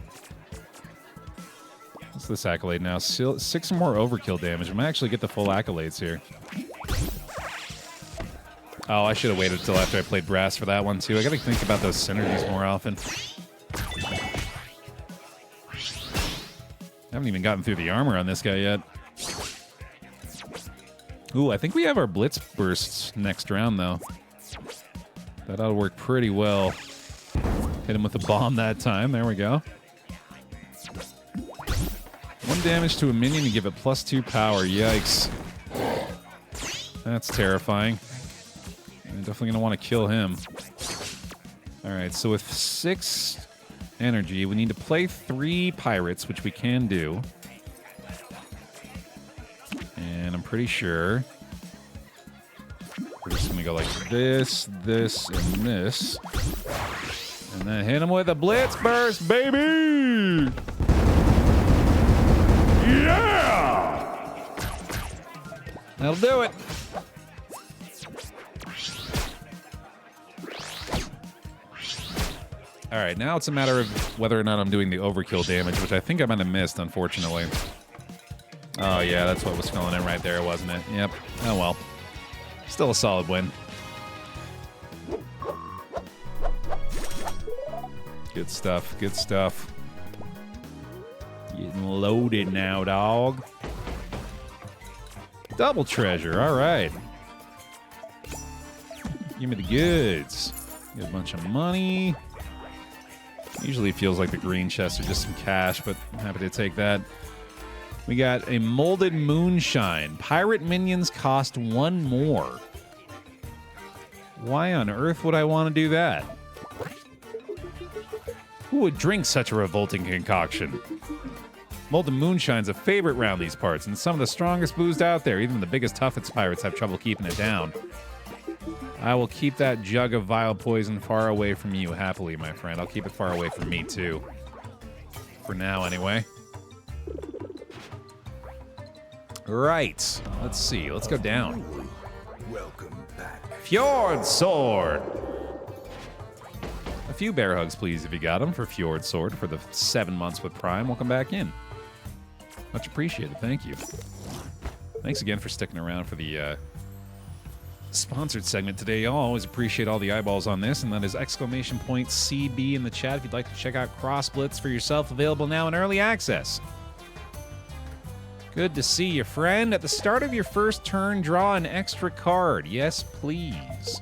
S1: What's this accolade now? 6 more overkill damage. I might actually get the full accolades here. Oh, I should have waited until after I played brass for that one, too. I gotta think about those synergies more often. I haven't even gotten through the armor on this guy yet. Ooh, I think we have our Blitz bursts next round, though. That ought to work pretty well. Hit him with the bomb that time. There we go. 1 damage to a minion and give it +2 power. Yikes. That's terrifying. I'm definitely going to want to kill him. Alright, so with 6 energy, we need to play 3 pirates, which we can do. And I'm pretty sure we're just going to go like this, this, and this. And then hit him with a Blitz burst, baby!
S2: Yeah!
S1: That'll do it. All right, now it's a matter of whether or not I'm doing the overkill damage, which I think I might have missed, unfortunately. Oh, yeah, that's what was filling in right there, wasn't it? Yep. Oh, well. Still a solid win. Good stuff, good stuff. Getting loaded now, dog. Double treasure, all right. Give me the goods. Get a bunch of money. Usually it feels like the green chests are just some cash, but I'm happy to take that. We got a molded moonshine. Pirate minions cost 1 more. Why on earth would I want to do that? Who would drink such a revolting concoction? Molded moonshine's a favorite around these parts, and some of the strongest boozed out there. Even the biggest, toughest pirates have trouble keeping it down. I will keep that jug of vile poison far away from you, happily, my friend. I'll keep it far away from me, too. For now, anyway. Right. Let's see. Let's go down.
S6: Welcome back.
S1: Fjord Sword. A few bear hugs, please, if you got them, for Fjord Sword for the 7 months with Prime. Welcome back in. Much appreciated. Thank you. Thanks again for sticking around for the sponsored segment today. I'll always appreciate all the eyeballs on this, and that is !CB in the chat if you'd like to check out Cross Blitz for yourself, available now in early access. Good to see you, friend. At the start of your first turn, draw an extra card. Yes, please.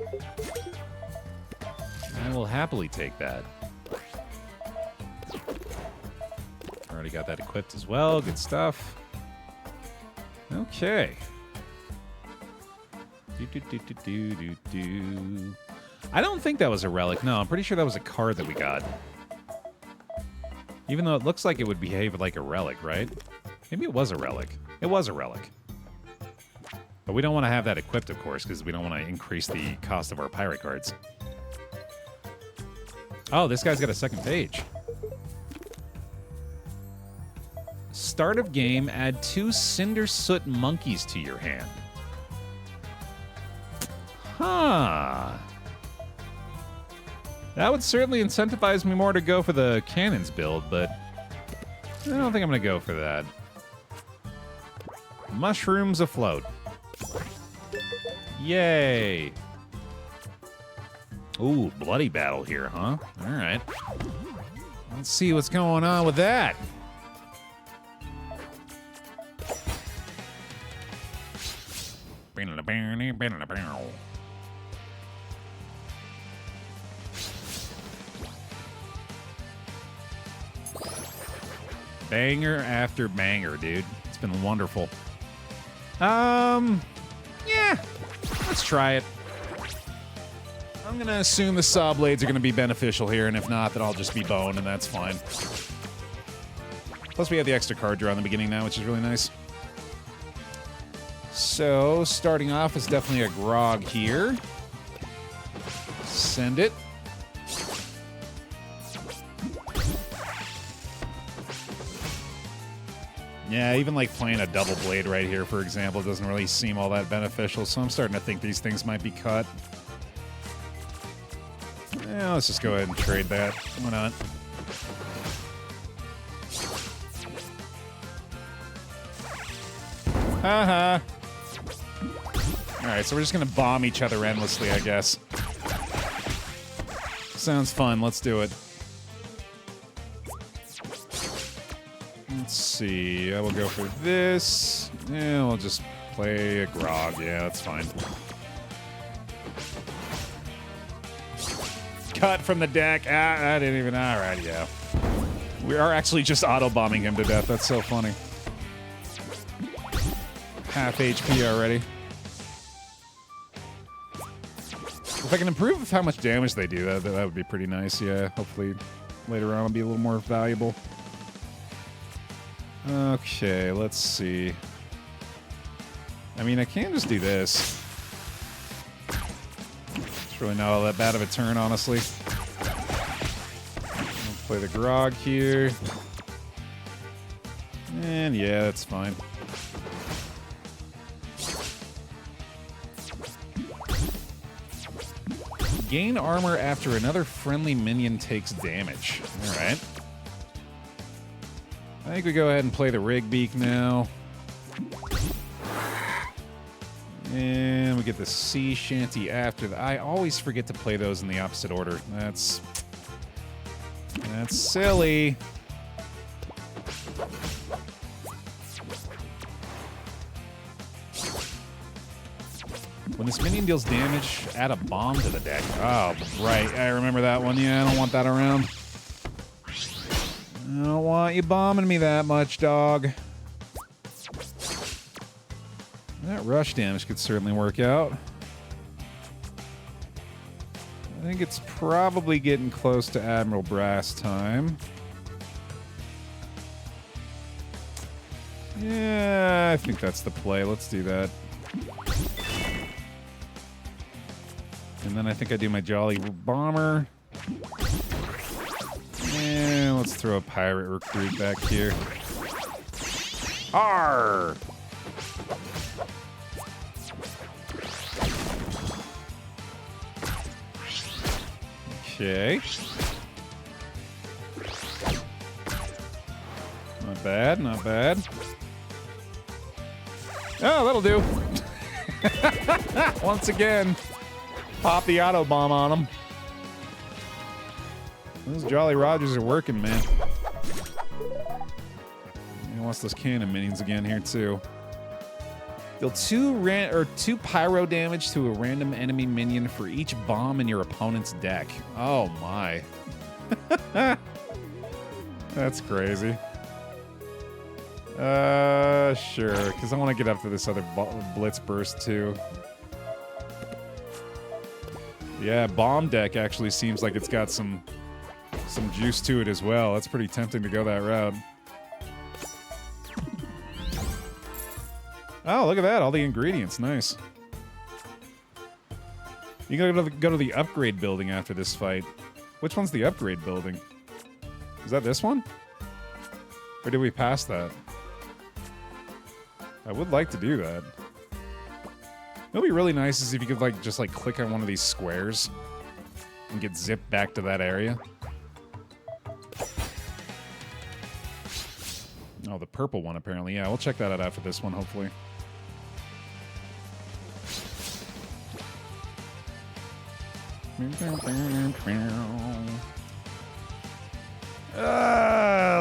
S1: I will happily take that. Already got that equipped as well. Good stuff. Okay. I don't think that was a relic. No, I'm pretty sure that was a card that we got. Even though it looks like it would behave like a relic, right? Maybe it was a relic. It was a relic. But we don't want to have that equipped, of course, because we don't want to increase the cost of our pirate cards. Oh, this guy's got a second page. Start of game, add 2 Cinder Soot monkeys to your hand. Huh. That would certainly incentivize me more to go for the cannons build, but I don't think I'm going to go for that. Mushrooms afloat. Yay. Ooh, bloody battle here, huh? All right. Let's see what's going on with that. Banger after banger, dude. It's been wonderful. Yeah. Let's try it. I'm gonna assume the saw blades are gonna be beneficial here, and if not, then I'll just be bone, and that's fine. Plus, we have the extra card draw in the beginning now, which is really nice. So, starting off is definitely a grog here. Send it. Yeah, even like playing a double blade right here, for example, doesn't really seem all that beneficial, so I'm starting to think these things might be cut. Yeah, let's just go ahead and trade that. Why not? Haha. Alright, so we're just gonna bomb each other endlessly, I guess. Sounds fun, let's do it. Let's see, I will go for this. Yeah, we'll just play a grog. Yeah, that's fine. Cut from the deck. Ah, I didn't even. Alright, yeah. We are actually just auto-bombing him to death. That's so funny. Half HP already. If I can improve how much damage they do, that would be pretty nice. Yeah, hopefully later on it'll be a little more valuable. Okay, let's see. I mean, I can just do this. It's really not all that bad of a turn, honestly. I'll play the grog here. And yeah, that's fine. Gain armor after another friendly minion takes damage. Alright. I think we go ahead and play the Rig Beak now. And we get the Sea Shanty after that. I always forget to play those in the opposite order. That's silly. When this minion deals damage, add a bomb to the deck. Oh, right. I remember that one. Yeah, I don't want that around. I don't want you bombing me that much, dog. That rush damage could certainly work out. I think it's probably getting close to Admiral Brass time. Yeah, I think that's the play. Let's do that. And then I think I do my Jolly Bomber. And let's throw a pirate recruit back here. Arr! Okay. Not bad, not bad. Oh, that'll do. Once again, pop the auto bomb on him. Those Jolly Rogers are working, man. He wants those cannon minions again here too. Deal two pyro damage to a random enemy minion for each bomb in your opponent's deck. Oh my. That's crazy. Sure, because I want to get up to this other Blitz burst too. Yeah, bomb deck actually seems like it's got some juice to it as well. That's pretty tempting to go that route. Oh, look at that. All the ingredients. Nice. You gotta go to the upgrade building after this fight. Which one's the upgrade building? Is that this one? Or did we pass that? I would like to do that. It'll be really nice is if you could just click on one of these squares and get zipped back to that area. Oh, the purple one apparently. Yeah, we'll check that out after this one, hopefully.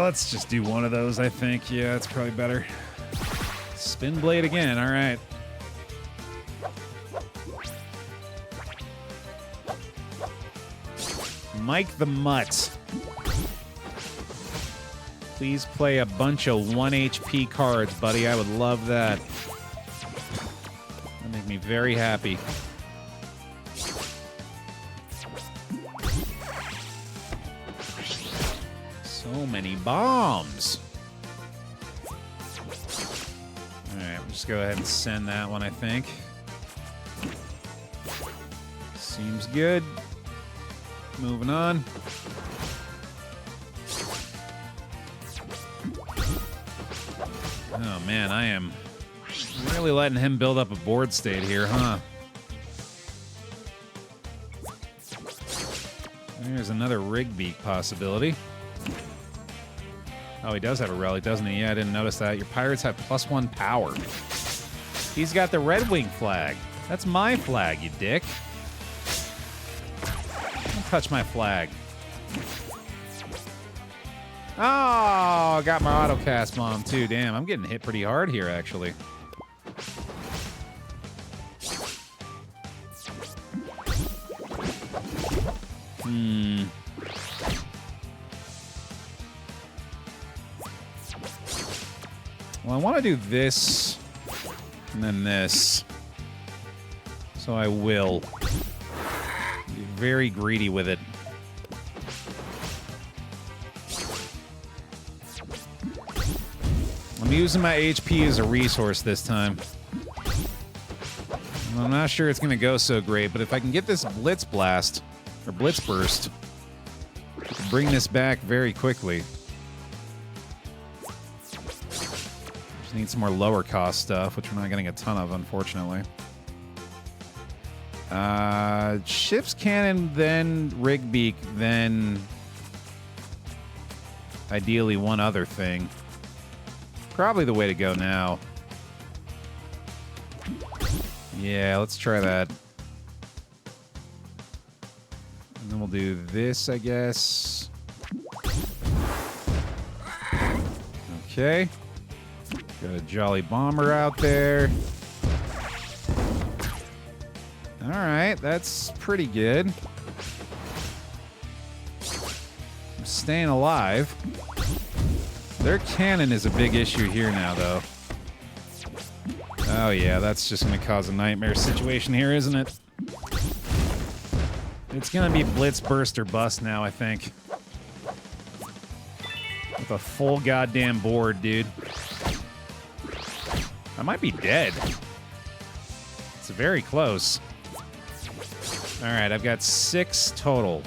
S1: Let's just do one of those, I think. Yeah, it's probably better. Spin blade again, all right. Mike the Mutt. Please play a bunch of 1 HP cards, buddy. I would love that. That'd make me very happy. So many bombs. Alright, we'll just go ahead and send that one, I think. Seems good. Moving on. Oh man, I am really letting him build up a board state here, huh? There's another rig beak possibility. Oh, he does have a relic, doesn't he? Yeah, I didn't notice that. Your pirates have +1 power. He's got the Red Wing flag. That's my flag, you dick. Don't touch my flag. Oh, got my autocast bomb too. Damn, I'm getting hit pretty hard here, actually. Well, I want to do this and then this. So I will be very greedy with it. I'm using my HP as a resource this time. I'm not sure it's going to go so great, but if I can get this Blitz Blast, or Blitz Burst, I can bring this back very quickly. Just need some more lower cost stuff, which we're not getting a ton of, unfortunately. Ship's cannon, then rig beak, then ideally one other thing. Probably the way to go now. Yeah, let's try that. And then we'll do this, I guess. Okay. Got a Jolly Bomber out there. Alright, that's pretty good. I'm staying alive. Their cannon is a big issue here now, though. Oh yeah, that's just going to cause a nightmare situation here, isn't it? It's going to be Blitz, Burst, or Bust now, I think. With a full goddamn board, dude. I might be dead. It's very close. Alright, I've got 6 total.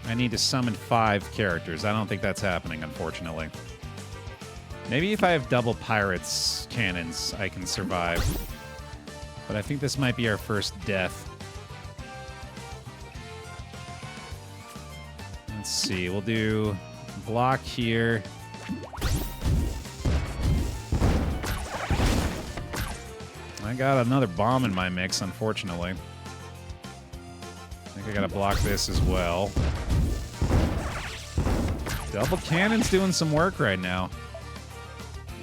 S1: I need to summon 5 characters. I don't think that's happening, unfortunately. Maybe if I have double pirates cannons, I can survive. But I think this might be our first death. Let's see. We'll do block here. I got another bomb in my mix, unfortunately. I think I gotta block this as well. Double cannon's doing some work right now.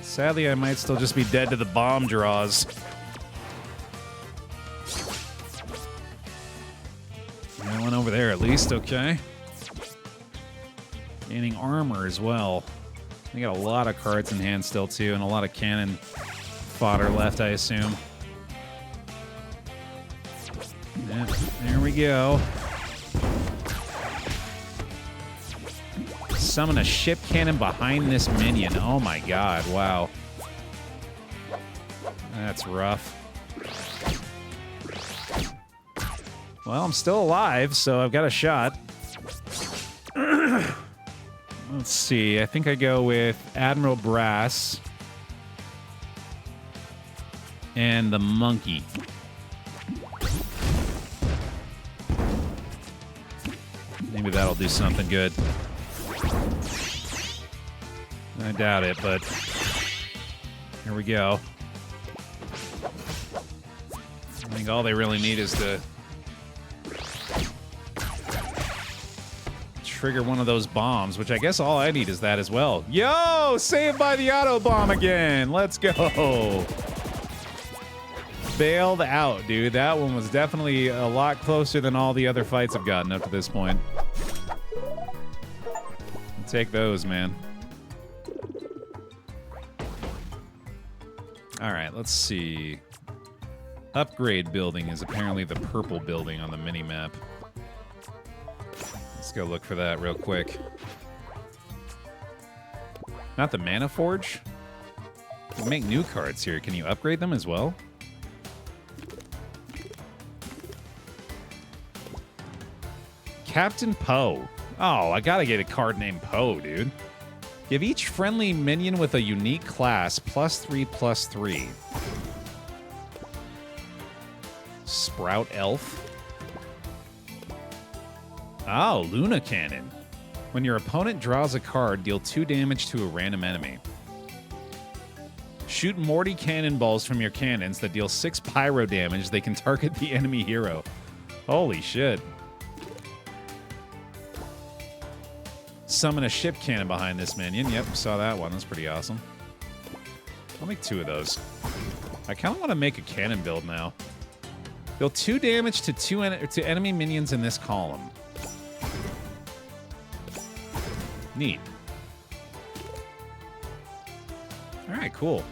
S1: Sadly, I might still just be dead to the bomb draws. That one over there at least, okay. Gaining armor as well. They got a lot of cards in hand still too, and a lot of cannon fodder left, I assume. Yeah, there we go. Summon a ship cannon behind this minion. Oh my god, wow. That's rough. Well, I'm still alive, so I've got a shot. Let's see, I think I go with Admiral Brass and the monkey. Maybe that'll do something good. I doubt it, but here we go. I think all they really need is to trigger one of those bombs, which I guess all I need is that as well. Yo! Saved by the auto bomb again! Let's go! Bailed out, dude. That one was definitely a lot closer than all the other fights I've gotten up to this point. I'll take those, man. Alright, let's see. Upgrade building is apparently the purple building on the mini-map. Let's go look for that real quick. Not the Mana Forge? You can make new cards here. Can you upgrade them as well? Captain Poe. Oh, I gotta get a card named Poe, dude. Give each friendly minion with a unique class +3/+3. Sprout Elf. Oh, Luna Cannon. When your opponent draws a card, deal 2 damage to a random enemy. Shoot Morty cannonballs from your cannons that deal 6 pyro damage. They can target the enemy hero. Holy shit. Summon a ship cannon behind this minion. Yep, saw that one. That's pretty awesome. I'll make 2 of those. I kind of want to make a cannon build now. Deal 2 damage to enemy minions in this column. Neat. All right, cool.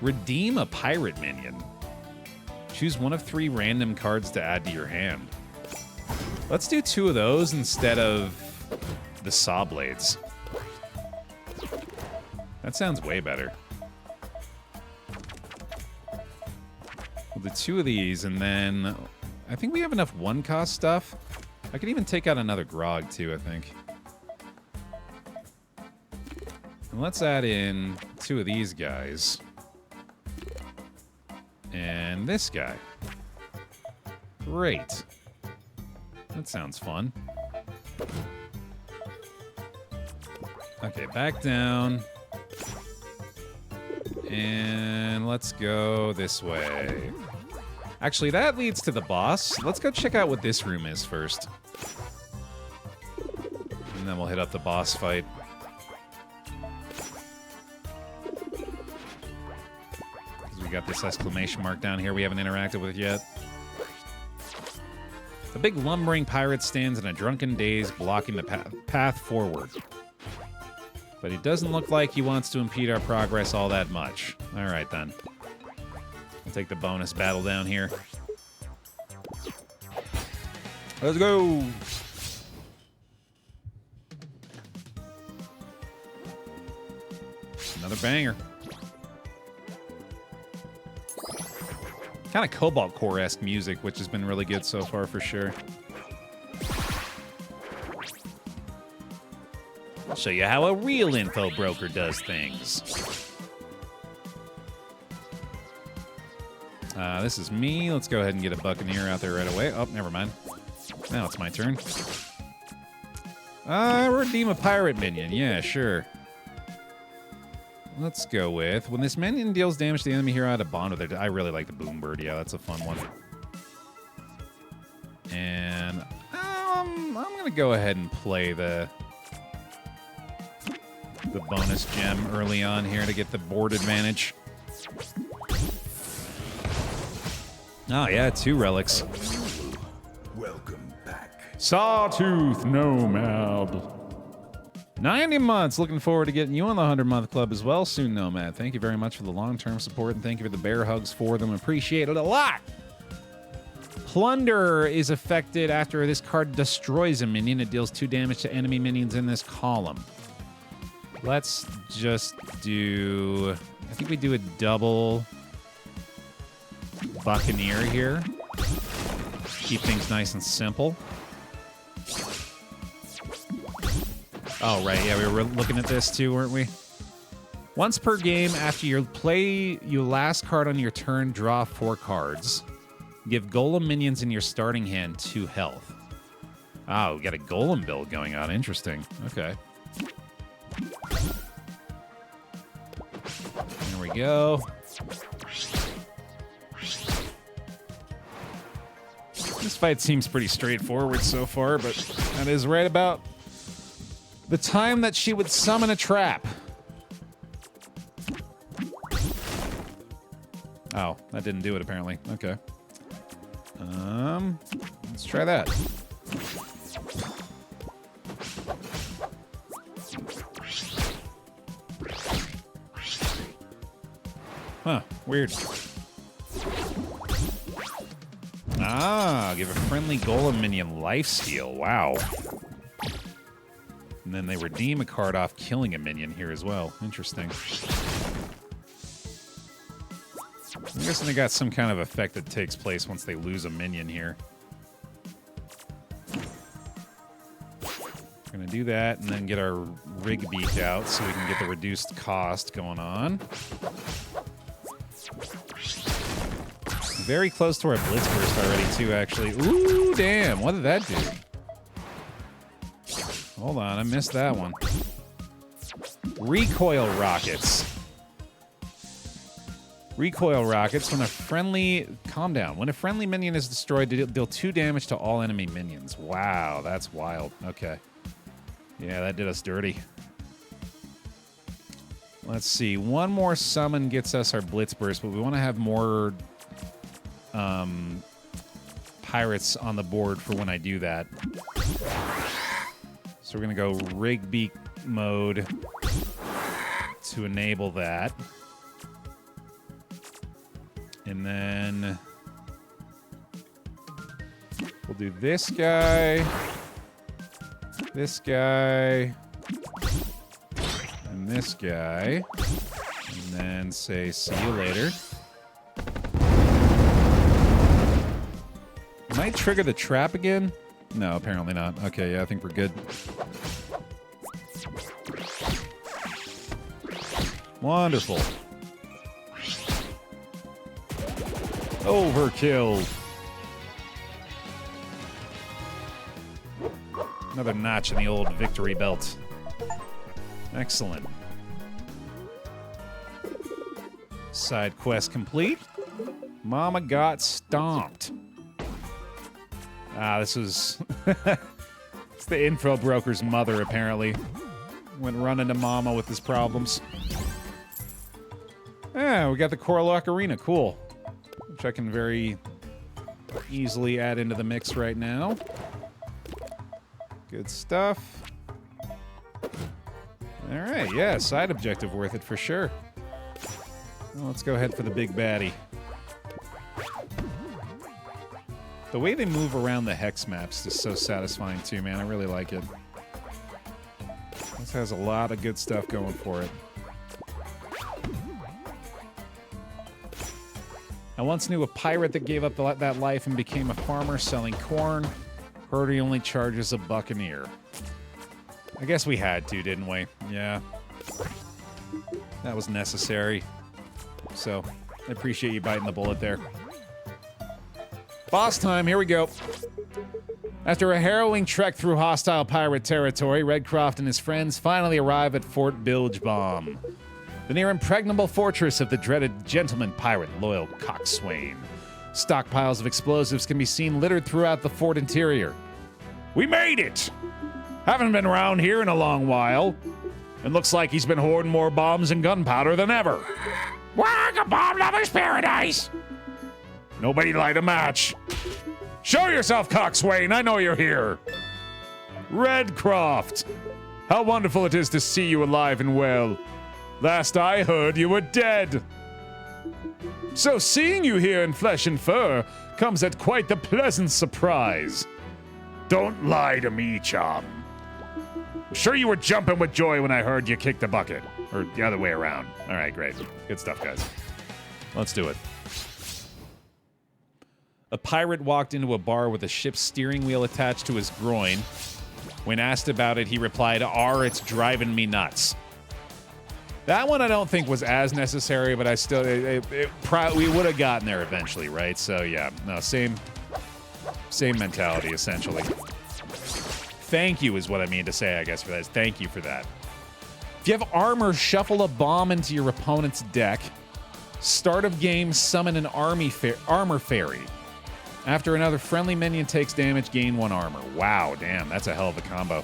S1: Redeem a pirate minion. Choose one of 3 random cards to add to your hand. Let's do 2 of those instead of the saw blades. That sounds way better. We'll do 2 of these, and then I think we have enough 1-cost stuff. I could even take out another grog, too, I think. And let's add in 2 of these guys. And this guy. Great. That sounds fun. Okay, back down. And let's go this way. Actually, that leads to the boss. Let's go check out what this room is first. And then we'll hit up the boss fight. We got this exclamation mark down here we haven't interacted with yet. The big lumbering pirate stands in a drunken daze, blocking the path forward. But it doesn't look like he wants to impede our progress all that much. All right, then. We'll take the bonus battle down here. Let's go! Another banger. Kind of Cobalt Core-esque music, which has been really good so far for sure. I'll show you how a real info broker does things. This is me. Let's go ahead and get a Buccaneer out there right away. Oh, never mind. Now it's my turn. Redeem a pirate minion. Yeah, sure. Let's go with, when this minion deals damage to the enemy hero, I had a bond with it. I really like the Boom Bird. Yeah, that's a fun one. And I'm going to go ahead and play the bonus gem early on here to get the board advantage. Oh, yeah, 2 relics.
S6: Welcome back.
S4: Sawtooth Nomad.
S1: 90 months. Looking forward to getting you on the 100-month club as well soon, Nomad. Thank you very much for the long-term support, and thank you for the bear hugs for them. Appreciate it a lot. Plunder is affected after this card destroys a minion. It deals 2 damage to enemy minions in this column. Let's just do... I think we do a double Buccaneer here. Keep things nice and simple. Oh, right. Yeah, we were looking at this too, weren't we? Once per game, after you play your last card on your turn, draw 4 cards. Give Golem minions in your starting hand 2 health. Oh, we got a Golem build going on. Interesting. Okay. There we go. This fight seems pretty straightforward so far, but that is right about the time that she would summon a trap. Oh, that didn't do it apparently. Okay. Let's try that. Huh, weird. Ah, give a friendly golem minion lifesteal. Wow. And then they redeem a card off killing a minion here as well. Interesting. I'm guessing they got some kind of effect that takes place once they lose a minion here. We're going to do that and then get our rig beak out so we can get the reduced cost going on. Very close to our Blitz burst already, too, actually. Ooh, damn. What did that do? Hold on, I missed that one. Recoil rockets. Recoil rockets. When a friendly... Calm down. When a friendly minion is destroyed, deal 2 damage to all enemy minions. Wow, that's wild. Okay. Yeah, that did us dirty. Let's see. One more summon gets us our Blitz burst, but we want to have more... pirates on the board for when I do that. So we're going to go rig beak mode to enable that. And then we'll do this guy, and this guy, and then say, see you later. Might trigger the trap again? No, apparently not. Okay, yeah, I think we're good. Wonderful. Overkill. Another notch in the old victory belt. Excellent. Side quest complete. Mama got stomped. Ah, this was... it's the info broker's mother, apparently. Went running to Mama with his problems. Yeah, we got the Corlock Arena. Cool. Which I can very easily add into the mix right now. Good stuff. Alright, yeah, side objective worth it for sure. Well, let's go ahead for the big baddie. The way they move around the hex maps is so satisfying too, man. I really like it. This has a lot of good stuff going for it. I once knew a pirate that gave up that life and became a farmer selling corn. Heard he only charges a buccaneer. I guess we had to, didn't we? Yeah. That was necessary. So, I appreciate you biting the bullet there. Boss time, here we go. After a harrowing trek through hostile pirate territory, Redcroft and his friends finally arrive at Fort Belgebomb, the near impregnable fortress of the dreaded gentleman pirate Loyal Coxswain. Stockpiles of explosives can be seen littered throughout the fort interior.
S2: We made it! Haven't been around here in a long while. It looks like he's been hoarding more bombs and gunpowder than ever.
S5: Welcome to Bomb Lover's Paradise!
S2: Nobody light a match. Show yourself, Coxswain. I know you're here. Redcroft. How wonderful it is to see you alive and well. Last I heard, you were dead. So seeing you here in flesh and fur comes at quite the pleasant surprise. Don't lie to me, chum. I'm sure you were jumping with joy when I heard you kick the bucket. Or the other way around. All right, great. Good stuff, guys. Let's do it.
S1: A pirate walked into a bar with a ship's steering wheel attached to his groin. When asked about it, he replied, "R, it's driving me nuts." That one I don't think was as necessary, but I still... we would have gotten there eventually, right? So, yeah. No, same mentality, essentially. Thank you is what I mean to say, I guess, for that. Thank you for that. If you have armor, shuffle a bomb into your opponent's deck. Start of game, summon an armor fairy. After another friendly minion takes damage, gain 1 armor. Wow, damn, that's a hell of a combo.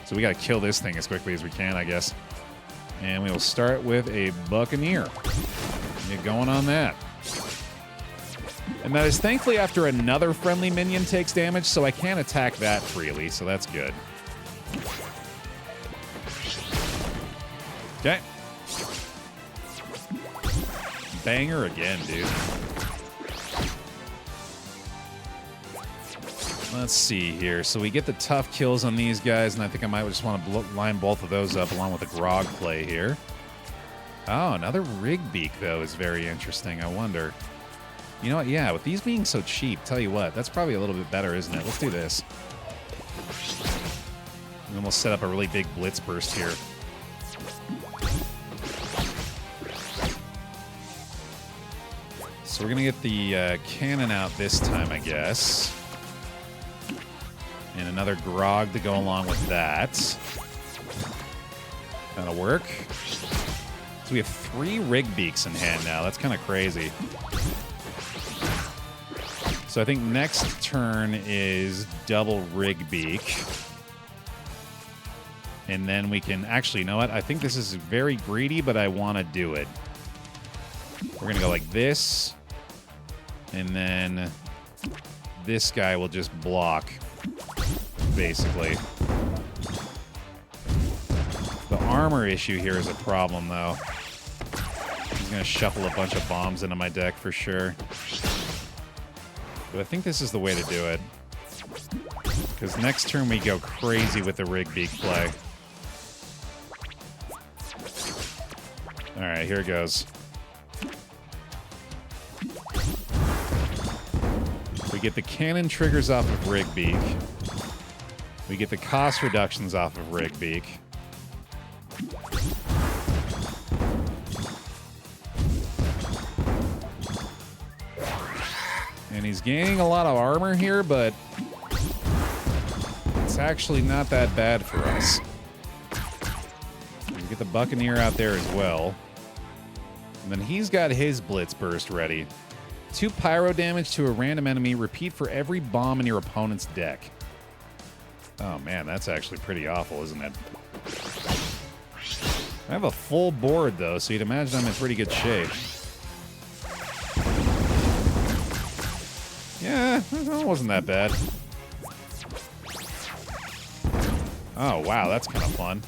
S1: So we gotta kill this thing as quickly as we can, I guess. And we will start with a Buccaneer. Get going on that. And that is thankfully after another friendly minion takes damage, so I can't attack that freely, so that's good. Okay. Banger again, dude. Let's see here. So we get the tough kills on these guys, and I think I might just want to line both of those up along with the grog play here. Oh, another rig beak, though, is very interesting. I wonder. You know what? Yeah, with these being so cheap, tell you what, that's probably a little bit better, isn't it? Let's do this. And then we'll set up a really big blitz burst here. So we're going to get the cannon out this time, I guess. And another grog to go along with that. That'll work. So we have 3 rig beaks in hand now. That's kind of crazy. So I think next turn is double rig beak. And then we can... Actually, you know what? I think this is very greedy, but I want to do it. We're going to go like this. And then this guy will just block, basically. The armor issue here is a problem, though. He's going to shuffle a bunch of bombs into my deck for sure. But I think this is the way to do it. Because next turn we go crazy with the rig beak play. Alright, here it goes. We get the cannon triggers off of rig beak. We get the cost reductions off of rig beak. And he's gaining a lot of armor here, but it's actually not that bad for us. We get the Buccaneer out there as well. And then he's got his Blitz Burst ready. 2 pyro damage to a random enemy. Repeat for every bomb in your opponent's deck. Oh man, that's actually pretty awful, isn't it? I have a full board though, so you'd imagine I'm in pretty good shape. Yeah, that wasn't that bad. Oh wow, that's kind of fun.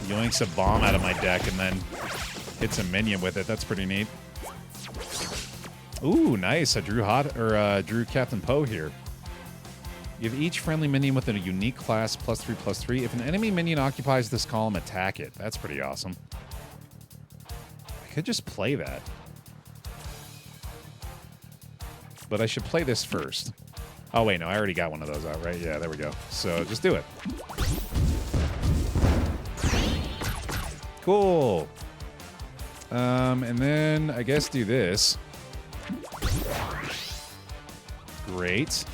S1: Yoinks a bomb out of my deck and then hits a minion with it. That's pretty neat. Ooh, nice. I drew Captain Poe here. Give each friendly minion with a unique class +3/+3. If an enemy minion occupies this column, attack it. That's pretty awesome. I could just play that. But I should play this first. Oh, wait, no. I already got one of those out, right? Yeah, there we go. So just do it. Cool. And then I guess do this. Great.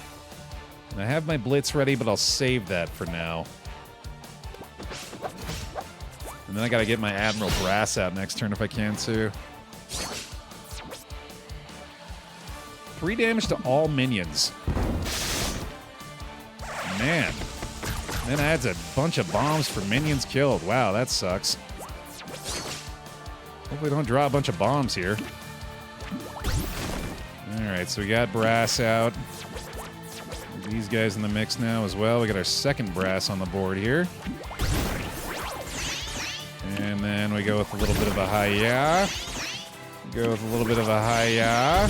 S1: And I have my Blitz ready, but I'll save that for now. And then I gotta get my Admiral Brass out next turn if I can, too. 3 damage to all minions. Man. And then adds a bunch of bombs for minions killed. Wow, that sucks. Hope we don't draw a bunch of bombs here. Alright, so we got Brass out. These guys in the mix now as well. We got our second Brass on the board here. And then we go with a little bit of a hi-ya. Go with a little bit of a hi-ya.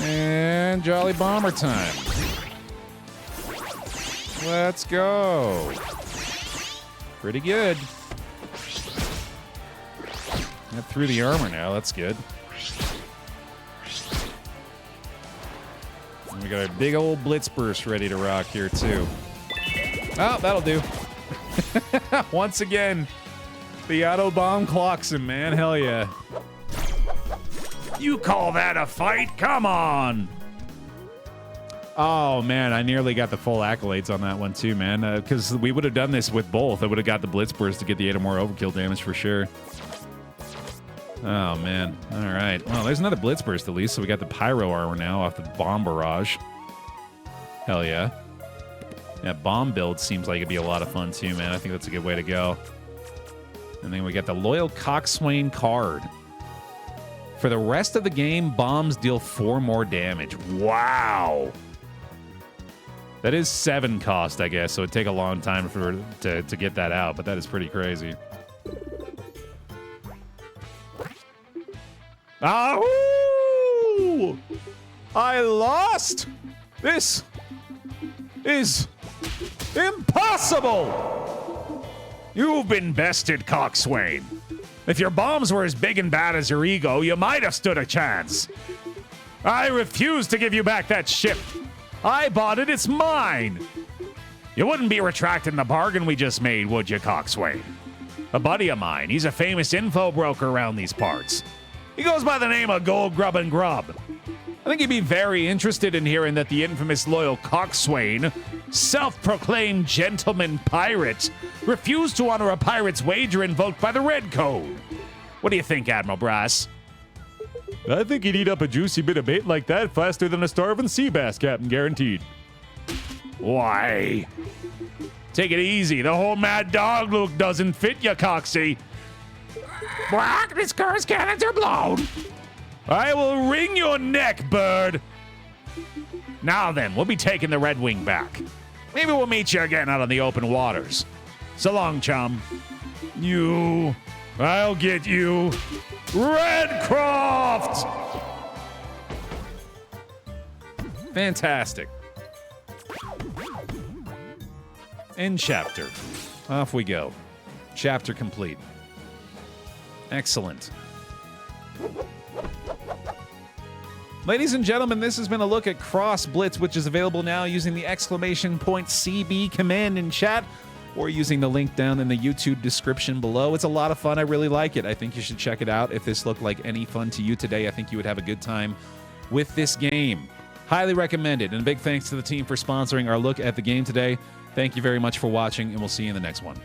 S1: And Jolly Bomber time. Let's go. Pretty good. Got through the armor now. That's good. And we got our big old Blitz Burst ready to rock here, too. Oh, that'll do. Once again, the auto bomb clocks him, man. Hell yeah.
S2: You call that a fight? Come on!
S1: Oh, man, I nearly got the full accolades on that one, too, man. Because we would have done this with both. I would have got the Blitz Burst to get the 8 or more overkill damage for sure. Oh, man. All right. Well, there's another Blitz Burst at least, so we got the Pyro armor now off the Bomb Barrage. Hell yeah. Yeah, Bomb build seems like it'd be a lot of fun, too, man. I think that's a good way to go. And then we got the Loyal Coxswain card. For the rest of the game, bombs deal 4 more damage. Wow! That is 7 cost, I guess, so it'd take a long time to get that out, but that is pretty crazy. Oh! I lost! This is impossible!
S2: You've been bested, coxswain. If your bombs were as big and bad as your ego, you might have stood a chance. I refuse to give you back that ship. I bought it, it's mine. You wouldn't be retracting the bargain we just made, would you, coxswain? A buddy of mine, he's a famous info broker around these parts. He goes by the name of Gold Grubb and Grubb.
S1: I think he'd be very interested in hearing that the infamous loyal coxswain,
S2: Self-proclaimed gentleman pirate, refused to honor a pirate's wager invoked by the Red Code. What do you think, Admiral Brass?
S4: I think he'd eat up a juicy bit of bait like that faster than a starving sea bass, Captain, guaranteed.
S2: Why? Take it easy. The whole mad dog look doesn't fit you, Coxie.
S5: Black, this curse cannons are blown.
S2: I will wring your neck, bird. Now then, we'll be taking the Red Wing back. Maybe we'll meet you again out on the open waters. So long, chum. You. I'll get you. Redcroft!
S1: fantastic. End chapter. Off we go. Chapter complete. Excellent. Ladies and gentlemen, this has been a look at Cross Blitz, which is available now using the !CB command in chat or using the link down in the YouTube description below. It's a lot of fun. I really like it. I think you should check it out. If this looked like any fun to you today, I think you would have a good time with this game. Highly recommended. And a big thanks to the team for sponsoring our look at the game today. Thank you very much for watching, and we'll see you in the next one.